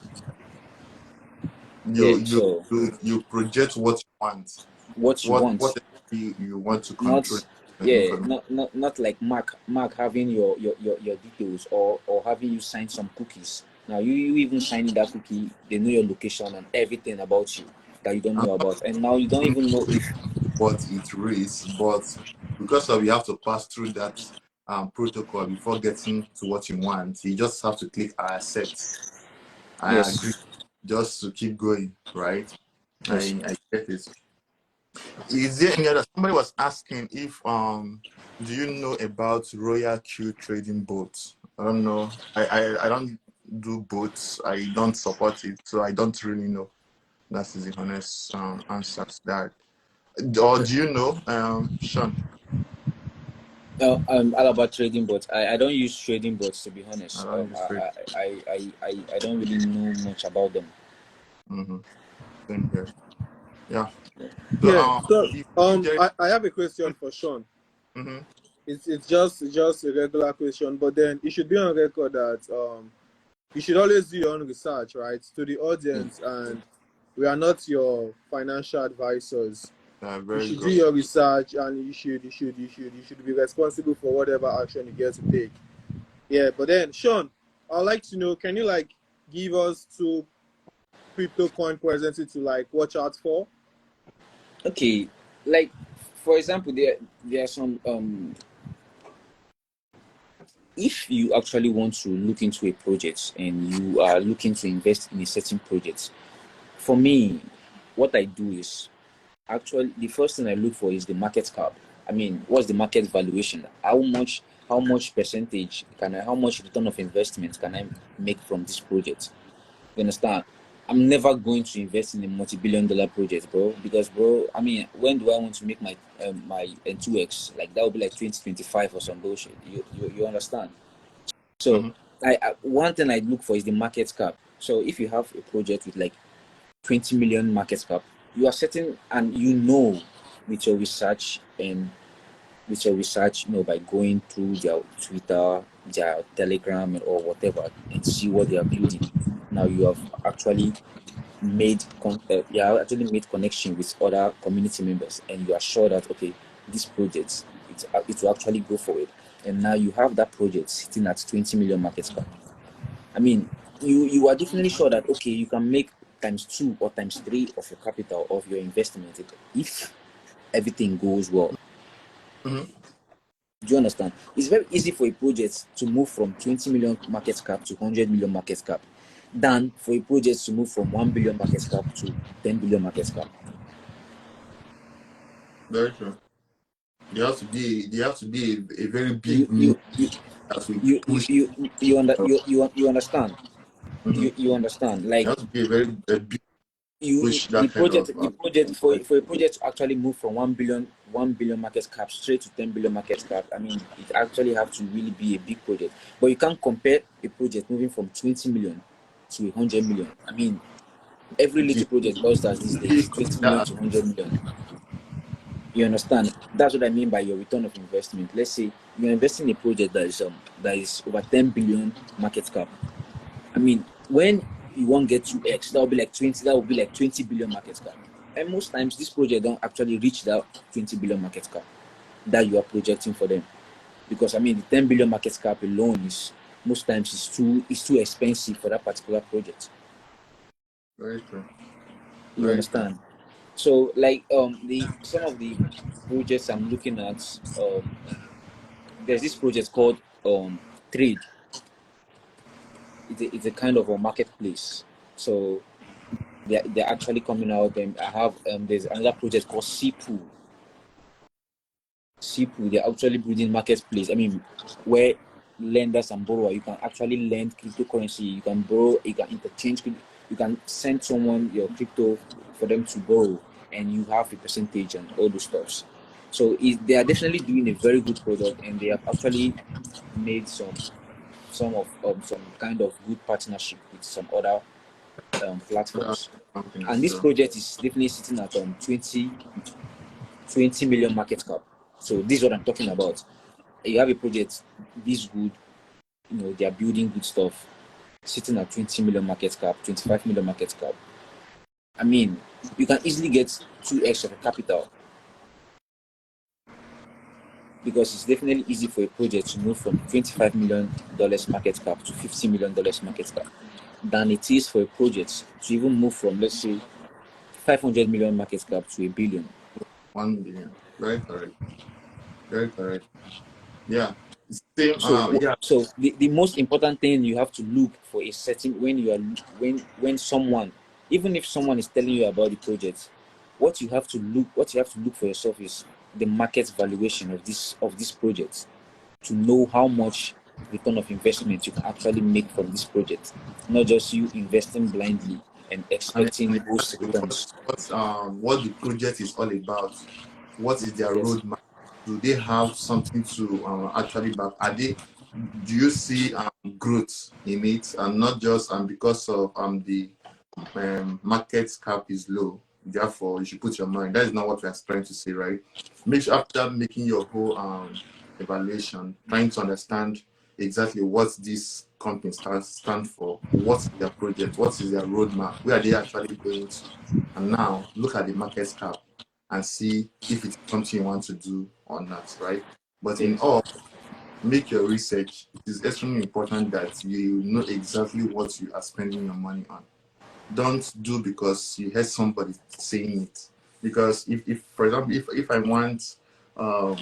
You project what you want. What you want. What you want to Not control the information. not like Mark having your details or having you sign some cookies. Now you even signing that cookie, they know your location and everything about you that you don't know about, and now you don't even know if what it is, but because of you have to pass through that protocol before getting to what you want, you just have to click I accept, I agree, yes. just to keep going, right? Yes. I get it. Is there any other? Somebody was asking if do you know about Royal Q trading boats? I don't know. I don't do boats. I don't support it, so I don't really know. That is the honest answer to that. Or do you know, Sean? I'm all about trading bots. I don't use trading bots, to be honest. I don't use trade. I don't really know much about them. Same here. Yeah. So Yeah. So if there, I have a question for Sean. mm-hmm. It's just a regular question, but then it should be on record that you should always do your own research, right? To the audience, and we are not your financial advisors. You Very should do good. your research, and you should be responsible for whatever action you get to take. Yeah, but then Sean, I'd like to know, can you like give us two crypto coin presently to like watch out for? Okay, like for example, there are some if you actually want to look into a project and you are looking to invest in a certain project, for me, what I do is actually the first thing I look for is the market cap. I mean, what's the market valuation? How how much percentage how much return of investment can I make from this project? You understand? I'm never going to invest in a multi-billion-dollar project, bro. Because, bro, I mean, when do I want to make my my N2X? Like that would be like 2025 or some bullshit. You understand? So, I one thing I look for is the market cap. So, if you have a project with like 20 million market cap, you are certain, and you know, with your research by going through their Twitter, their Telegram, or whatever, and see what they are building. Now you have actually made connection with other community members, and you are sure that okay, this project it will actually go forward. And now you have that project sitting at 20 million market cap. I mean, you are definitely sure that okay, you can make times 2 or times 3 of your capital of your investment if everything goes well. Do you understand? It's very easy for a project to move from 20 million market cap to 100 million market cap than for a project to move from 1 billion market cap to 10 billion market cap. Very true. There has to be a very You big you need you as we you push. you understand? You understand? There Like has to be a big push the that kind project of. for a project to actually move from 1 billion market cap straight to 10 billion market cap, I mean, it actually have to really be a big project. But you can't compare a project moving from 20 million to 100 million. I mean, every little project does that these days, 20 million That, to 100 million. You understand? That's what I mean by your return of investment. Let's say you're investing in a project that is over 10 billion market cap. I mean, when you won't get 2x, that will be like 20 billion market cap. And most times this project don't actually reach that 20 billion market cap that you are projecting for them. Because I mean the 10 billion market cap alone is most times is too expensive for that particular project. very true. You Very true. understand? So like the some of the projects I'm looking at, there's this project called Trade. It's a kind of a marketplace. So they're actually coming out, and I have there's another project called Sipu. They're actually building marketplace. I mean, where lenders and borrower, you can actually lend cryptocurrency, you can borrow, you can interchange, you can send someone your crypto for them to borrow, and you have a percentage and all those stuffs. So they are definitely doing a very good product, and they have actually made some kind of good partnership with some other Other platforms. companies And this too. project is definitely sitting at 20 million market cap. So this is what I'm talking about. You have a project this good, they are building good stuff, sitting at 20 million market cap, 25 million market cap. I mean, you can easily get 2x of a capital, because it's definitely easy for a project to move from $25 million market cap to $50 million market cap than it is for a project to even move from, let's say, 500 million market cap to a billion. 1 billion. Very correct. Very correct. Yeah. Same. So, Yeah. so the most important thing you have to look for is setting when you are when someone, even if someone is telling you about the project, what you have to look for yourself is the market valuation of this project, to know how much return of investment you can actually make from this project, not just you investing blindly and And expecting those returns. what the project is all about. What is their Yes. roadmap? Do they have something to actually back? Do you see growth in it, and not just because of the market cap is low, therefore you should put your money. That is not what we are trying to say, right? Make sure after making your whole evaluation, trying to understand exactly what this company stand for, what's their project, what is their roadmap, where are they actually going to, and now look at the market cap and see if it's something you want to do or not, right? But in Yes. all, make your research. It is extremely important that you know exactly what you are spending your money on. Don't do because you heard somebody saying it. Because if for example, if I want, um,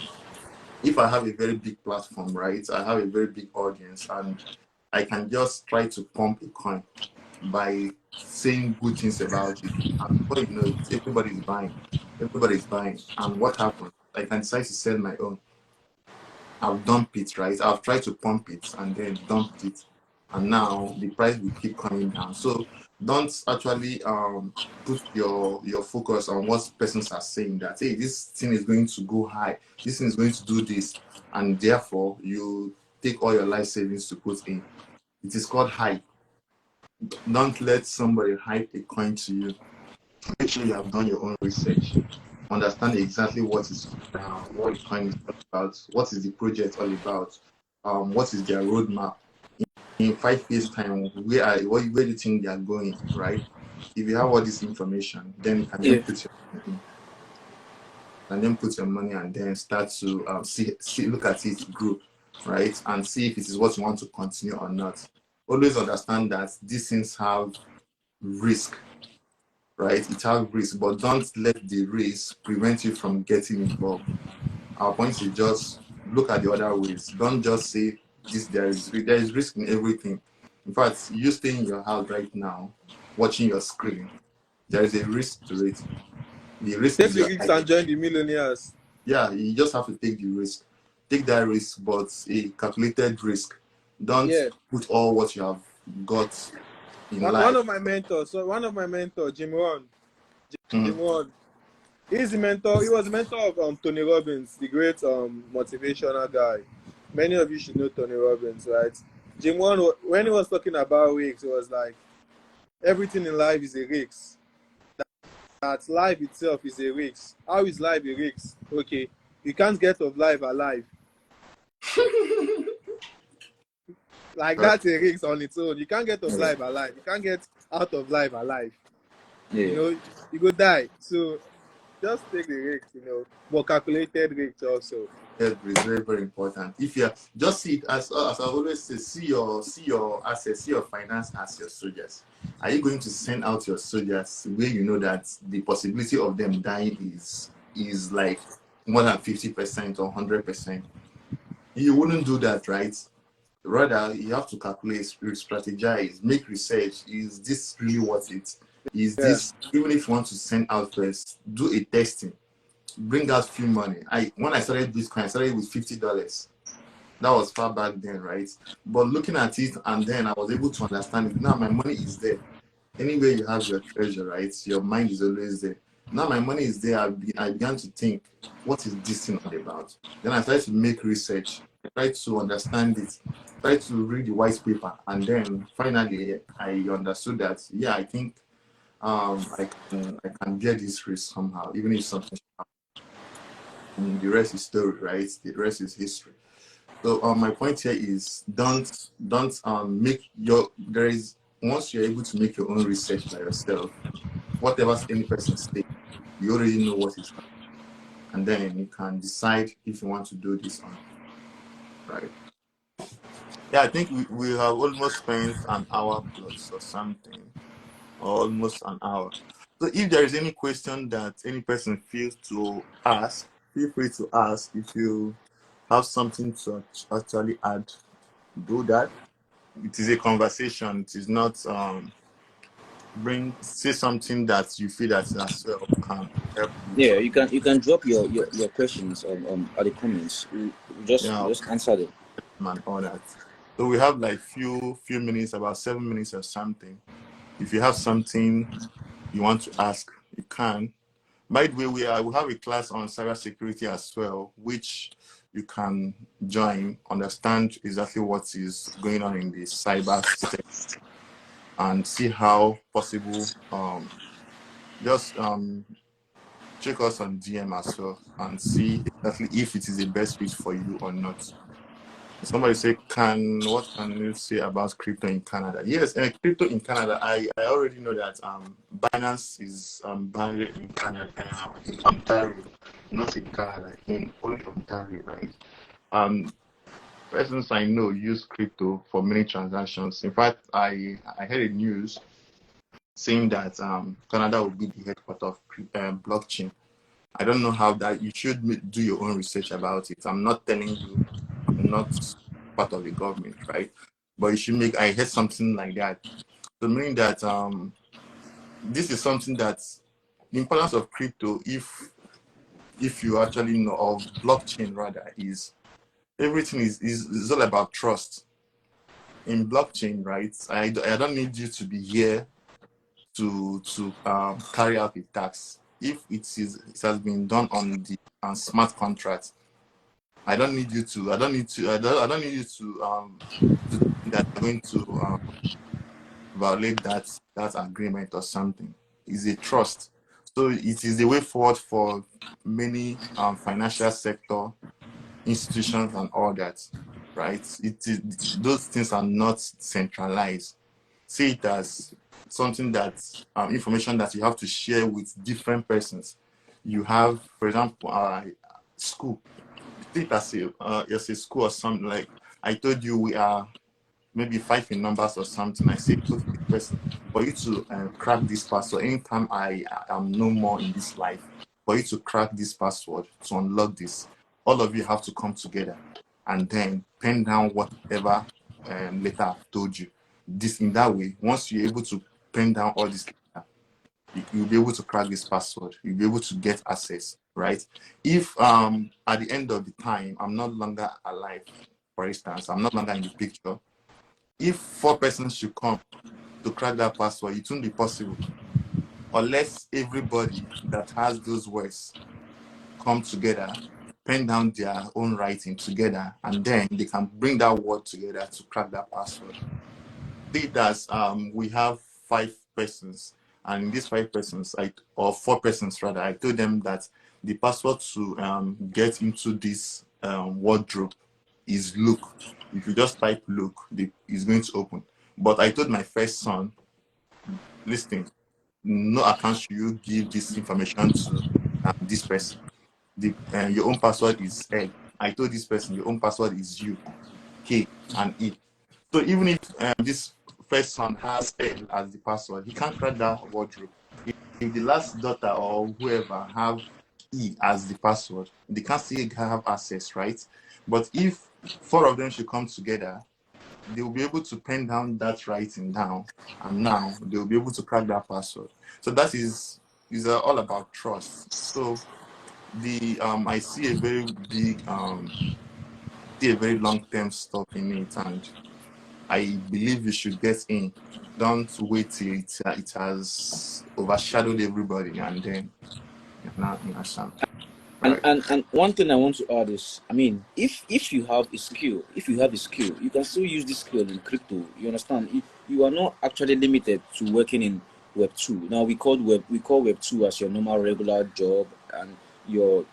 if I have a very big platform, right? I have a very big audience, and I can just try to pump a coin by saying good things about it. And before you know it, everybody's buying. Everybody's buying. And what happens? I can decide to sell my own. I've dumped it, right? I've tried to pump it and then dumped it, and now the price will keep coming down. So don't actually put your focus on what persons are saying, that hey, this thing is going to go high, this thing is going to do this, and therefore you take all your life savings to put in. It is called hype. Don't let somebody hype a coin to you. Make sure you have done your own research. Understand exactly what the coin is all about, what is the project all about, what is their roadmap. In 5 years' time, where do you think they are going, right? If you have all this information, then you can then Yeah. put your money in, and then put your money and then start to look at it grow, right? And see if it is what you want to continue or not. Always understand that these things have risk, right? It has risk, but don't let the risk prevent you from getting involved. Our point is just look at the other ways. Don't just say this. There is risk in everything. In fact, you stay in your house right now, watching your screen. There is a risk to it. The risk Take is the your risks life. and join the millionaires. Yeah, you just have to take the risk. Take that risk, but a calculated risk. Don't Yeah. put all what you have got in One life. of my mentors, Jim Rohn. Jim Mhm. Rohn. He's the mentor. He was the mentor of Tony Robbins, the great motivational guy. Many of you should know Tony Robbins, right? Jim Rohn, when he was talking about risks, it was like everything in life is a risk. That life itself is a risk. How is life a risk? Okay, you can't get of life alive. Like Right. that's a risk on its own. You can't get of life alive. You can't get out of life alive. You Yeah. know, you go die. So just take the risk, but calculated risk also. Every is very, very important. If you just see it as I always say, see your assets, see your finance as your soldiers. Are you going to send out your soldiers where you know that the possibility of them dying is like more than 50% or 100%? You wouldn't do that, right? Rather, you have to calculate, strategize, make research. Is this really worth it? Is Yeah. this, even if you want to send out first, do a testing, bring out few money. When I started Bitcoin, I started with $50. That was far back then, right? But looking at it, and then I was able to understand it. Now my money is there. Anywhere you have your treasure, right? Your mind is always there. Now my money is there. I began to think, what is this thing all about? Then I started to make research, try to understand it, try to read the white paper, and then finally I understood that yeah, I think I can bear this risk somehow, even if something, and the rest is story, right? The rest is history. So my point here is don't make your there is once you're able to make your own research by yourself, whatever any person says, you already know what is right, and then you can decide if you want to do this or not, right? Yeah, I think we have almost spent an hour plus or something, or almost an hour. So if there is any question that any person feels to ask, feel free to ask. If you have something to actually add, do that. It is a conversation. It is not say something that you feel that as well can help you Yeah, to, you can drop your questions at the comments. We just yeah, just answer them. and all that. So we have like few minutes, about 7 minutes or something. If you have something you want to ask, you can. By the way, we have a class on cybersecurity as well, which you can join, understand exactly what is going on in the cyber sector, and see how possible. Just check us on DM as well and see exactly if it is the best fit for you or not. Somebody say, what can you say about crypto in Canada? Yes, crypto in Canada, I already know that Binance is banned in Canada, in Ontario, not in Canada, in only Ontario, right? Um, Persons I know use crypto for many transactions. In fact, I heard a news saying that Canada will be the headquarters of blockchain. I don't know how that. You should do your own research about it. I'm not telling you. I'm not part of the government, right? But you should make. I heard something like that. So meaning that this is something that the importance of crypto, if you actually know of blockchain rather, is everything is all about trust. In blockchain, right? I don't need you to be here to carry out a task. If it has been done on the smart contract, I don't need you to think that you're going to violate that agreement or something. It's a trust. So it is the way forward for many financial sector institutions and all that, right? It is, those things are not centralized. See it as something that information that you have to share with different persons. You have, for example, school. See it as a school or something. Like I told you, we are maybe five in numbers or something. I say, go to this person for you to crack this password. Anytime I am no more in this life, for you to crack this password to unlock this, all of you have to come together and then pen down whatever letter I've told you. This in that way, once you're able to pen down all this letter, you'll be able to crack this password. You'll be able to get access, right? If at the end of the time I'm no longer alive, for instance, I'm no longer in the picture, if four persons should come to crack that password, it won't be possible unless everybody that has those words come together, pen down their own writing together, and then they can bring that word together to crack that password. See that we have five persons, and in these five persons, or four persons rather, I told them that the password to get into this wardrobe is look. If you just type look, it's going to open. But I told my first son, listen, no account should you give this information to this person. Your own password is egg. I told this person, your own password is U, K, and E. So even if this first son has L as the password, he can't crack that wardrobe. If the last daughter or whoever have E as the password, they can't still have access, right? But if four of them should come together, they will be able to pen down that writing down, and now they will be able to crack that password. So that is all about trust. So the I see a very long term stuff in it, and I believe you should get in. Don't wait till it has overshadowed everybody and then you're not in a sham. And, Right. and one thing I want to add is, I mean, if you have a skill, you can still use this skill in crypto. You understand? You are not actually limited to working in Web 2. Now we call Web 2 as your normal regular job and your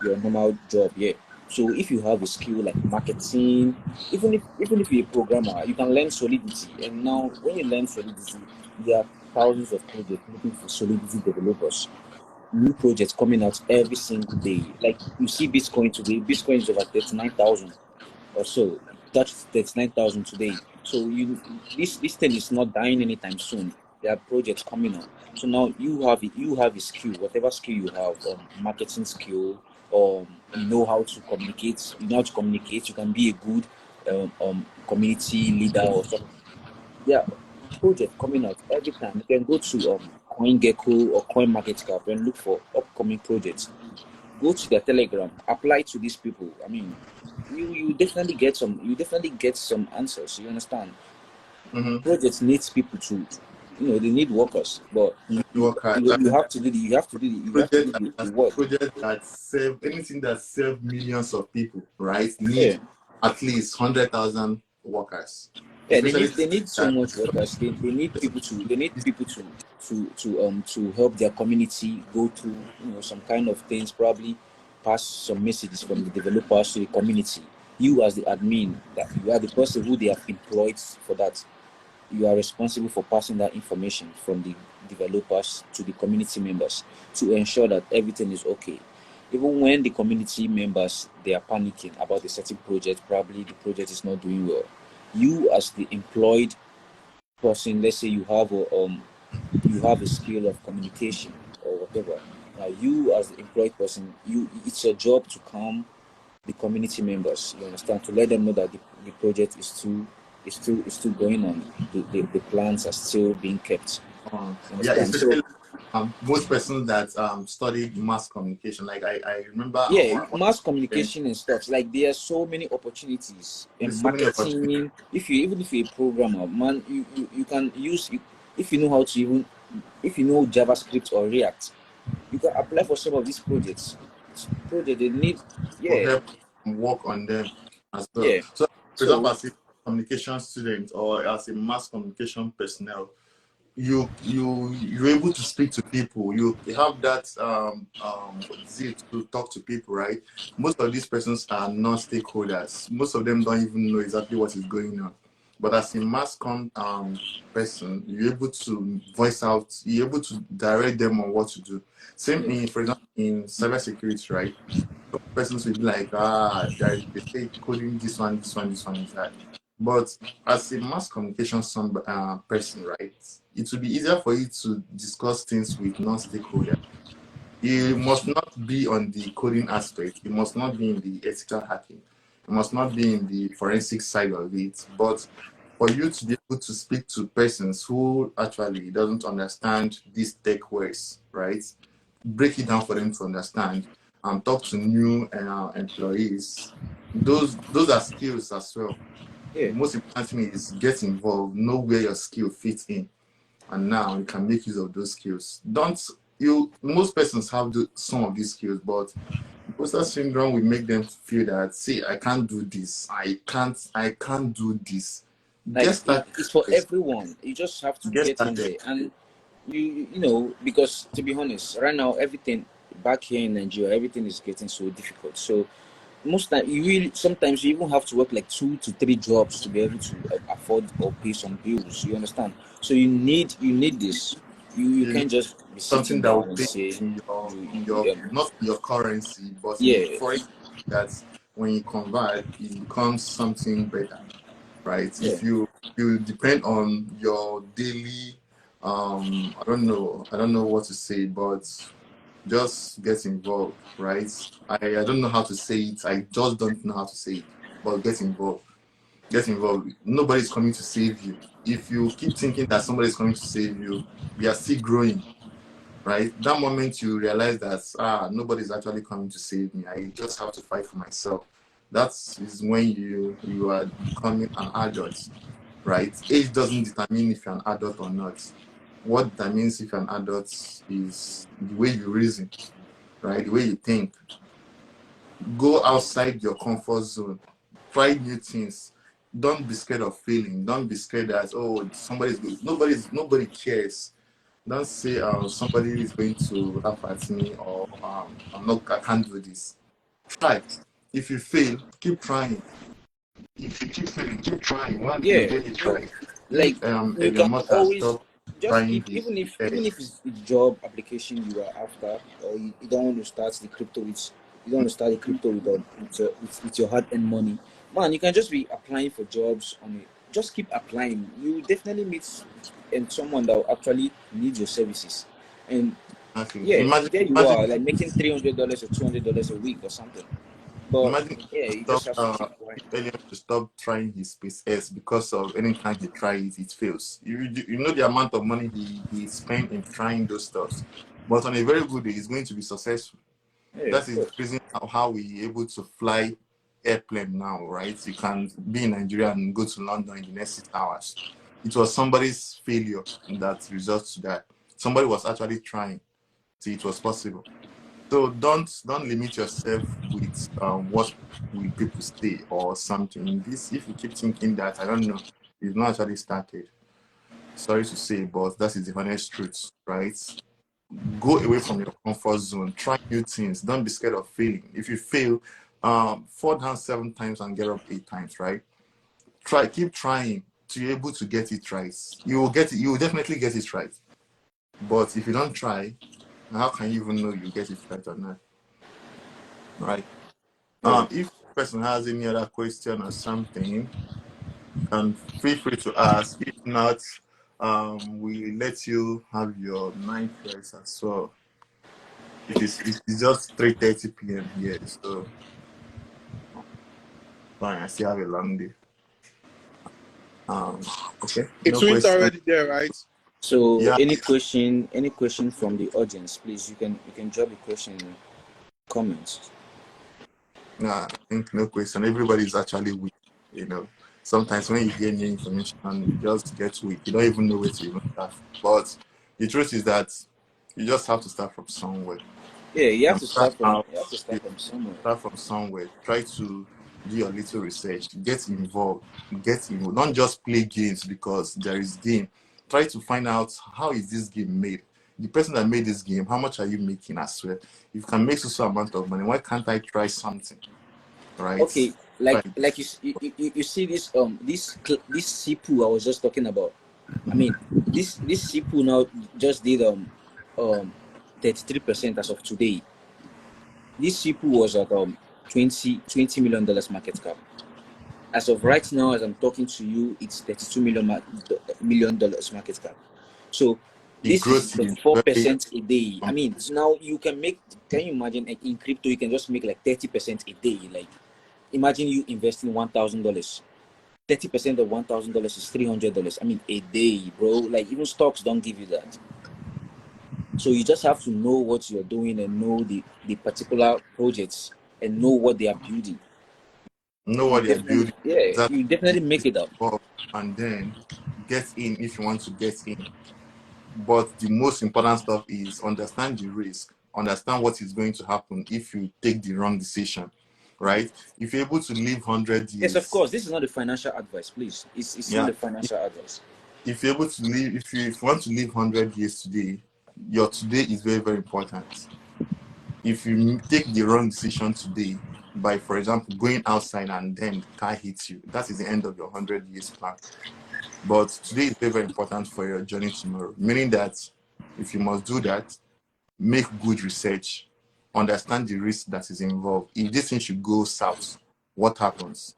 normal job. Yeah. So if you have a skill like marketing, even if you're a programmer, you can learn Solidity. And now when you learn Solidity, there are thousands of projects looking for Solidity developers, new projects coming out every single day. Like you see Bitcoin today, Bitcoin is over 39,000 or so. That's 39,000 today. So this thing is not dying anytime soon. There are projects coming on. So now you have a skill, whatever skill you have, marketing skill, you know how to communicate. You know how to communicate. You can be a good community leader or something. Yeah, project coming out every time. You can go to CoinGecko or CoinMarketCap and look for upcoming projects. Go to their Telegram, apply to these people. I mean, you definitely get some answers. You understand? Mm-hmm. Projects needs people to, they need workers, but You work hard. you have to do the work. Project that serve anything that serve millions of people, right? Need Yeah. at least 100,000 workers, Yeah, especially they need so that. much workers. They need people to help their community go through some kind of things, probably pass some messages from the developers to the community. You as the admin, that you are the person who they have employed for that. You are responsible for passing that information from the developers to the community members to ensure that everything is okay. Even when the community members they are panicking about a certain project, probably the project is not doing well. You as the employed person, let's say you have a skill of communication or whatever. Now you as the employed person, it's your job to calm the community members. You understand, to let them know that the project is still going on. The plans are still being kept. You Yeah, understand? So most persons that studied mass communication, like I remember Yeah, our mass friend, communication and stuff. Like there are so many opportunities in there's so many opportunities. marketing. If you even if you're a programmer, man, you can use if you know how to even if you know JavaScript or React, you can apply for some of these projects. Project they need, To yeah, help work on them as well. yeah. So, for example, So as a communication student or as a mass communication personnel, you're able to speak to people. You have that zeal to talk to people, right? Most of these persons are non-stakeholders. Most of them don't even know exactly what is going on. But as a mass com person, you're able to voice out. You're able to direct them on what to do. Same yeah, in, for example, in cybersecurity, right? Persons will be like, they say coding this one, this one, this one is that. But as a mass communication person, right, it will be easier for you to discuss things with non-stakeholders. You must not be on the coding aspect. You must not be in the ethical hacking. You must not be in the forensic side of it. But for you to be able to speak to persons who actually doesn't understand these tech words, right? Break it down for them to understand and talk to new employees. Those are skills as well. yeah. The most important thing is get involved, know where your skill fits in, and now you can make use of those skills. Don't you? Most persons have some of these skills, but imposter syndrome will make them feel that, see, I can't do this, I can't do this. Like Get started it's for first. everyone. You just have to Get get in started. there, and you know, because to be honest, right now everything back here in Nigeria, everything is getting so difficult. So most time you really sometimes you even have to work like 2 to 3 jobs to be able to afford or pay some bills. You understand? So you need this. You You can't just be sitting something that will down and pay say in your you, in you your not in your currency, but in the yeah, foreign that when you convert, it becomes something better, right? yeah, If you depend on your daily, I don't know what to say, but just get involved, right? I don't know how to say it. I just don't know how to say it, but get involved. Get involved. Nobody's coming to save you. If you keep thinking that somebody's coming to save you, we are still growing, right? That moment you realize that nobody's actually coming to save me. I just have to fight for myself. That is when you are becoming an adult, right? Age doesn't determine if you're an adult or not. What determines if you're an adult is the way you reason, right? The way you think. Go outside your comfort zone. Try new things. Don't be scared of failing. Don't be scared that, oh, somebody's good. Nobody cares. Don't say somebody is going to laugh at me, or I can't do this. Try. If you fail, keep trying. If you keep failing, keep trying. One day you yeah. get it right. Like If you your can mother always stop just trying keep his even if it's a job application you are after, or you don't want to start the crypto with you don't want to start the crypto with your hard-earned money, man, you can just be applying for jobs on it. Just keep applying. You definitely meet and someone that will actually need your services. And nothing. yeah, Imagine, there you imagine, are, like making $300 or $200 a week or something. But imagine yeah, you stop just have to keep applying. Elliot to stop trying his space S because of anytime he tries it fails. You know the amount of money he spent in trying those stuffs. But on a very good day, he's going to be successful. Yeah, That of is the course. reason how we able to fly airplane now, right? You can be in Nigeria and go to London in the next 6 hours. It was somebody's failure that results to that. Somebody was actually trying, so it was possible. So don't limit yourself with what will people say or something. This, if you keep thinking that, I don't know, you've not actually started. Sorry to say, but that is the honest truth, right? Go away from your comfort zone. Try new things. Don't be scared of failing. If you fail, fall down 7 times and get up 8 times, right? Keep trying to be able to get it right. You will get it. You will definitely get it right. But if you don't try, how can you even know you get it right or not? Right? Yeah. If the person has any other question or something, can feel free to ask. If not, we let you have your night rest as well. It's just 3:30 p.m. here, so fine. I still have a long day. Um, okay, It's no winter question. already there, right? So Yeah, any question from the audience, please, you can drop a question in the comments. nah, I think no question. Everybody's actually weak, you know. Sometimes when you hear new information, you just get weak. You don't even know where to even start. But the truth is that you just have to start from somewhere. Yeah, you No have to matter start from how, you have to start from somewhere. start from somewhere. Try to do your little research. Get involved. Get involved. Don't just play games because there is game. Try to find out how is this game made. The person that made this game, how much are you making as well? If you can make so amount of money, why can't I try something? Right? Okay, Right. like you see this Sipu I was just talking about. I mean, this Sipu now just did 33% as of today. This Sipu was at 20 million dollars market cap. As of right now, as I'm talking to you, it's 32 million dollars market cap. So The this is growth is very 34% a day. I mean, now you can make. Can you imagine, like, in crypto you can just make like 30% a day? Like, imagine you investing $1,000. 30% of $1,000 is $300. I mean, a day, bro. Like, even stocks don't give you that. So you just have to know what you're doing and know the particular projects and know what they are building. know You what they are definitely, building. yeah, That you definitely make it up. and then get in if you want to get in. But the most important stuff is understand the risk, understand what is going to happen if you take the wrong decision, right? If you're able to live 100 Yes, of years, course. This is not a financial advice, please. It's not yeah. a financial advice. If you're able to live, if you want to live 100 years today, your today is very, very important. If you take the wrong decision today, by, for example, going outside and then the car hits you, that is the end of your 100 years plan. But today is very, very important for your journey tomorrow, meaning that if you must do that, make good research, understand the risk that is involved. If this thing should go south, what happens?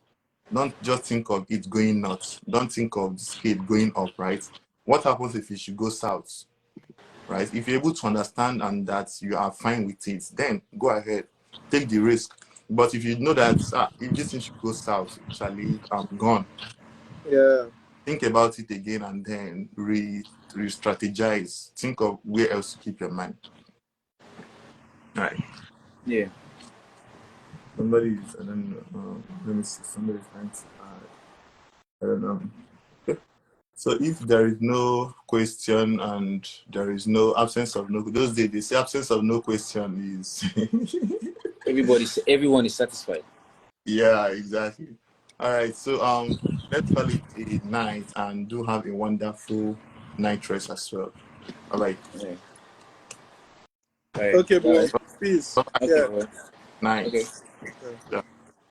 Don't just think of it going nuts. Don't think of the scale going up, right? What happens if it should go south, right? If you're able to understand and that you are fine with it, then go ahead, take the risk. But if you know that if this thing should go south, Charlie, I'm gone. Yeah. Think about it again and then re-strategize. Think of where else to keep your mind. All right. Yeah. Somebody's, I don't know. Let me see. Somebody's trying to add. I don't know. Okay. So if there is no question and there is no absence of no, those days they say absence of no question is. Everyone is satisfied. Yeah, exactly. All right. So let's call it a night and do have a wonderful night rest as well. All right. Yeah. All right. Okay, All bro. right. Peace. Bye-bye. Okay, Yeah. bro. Night. Okay. Yeah. Yeah.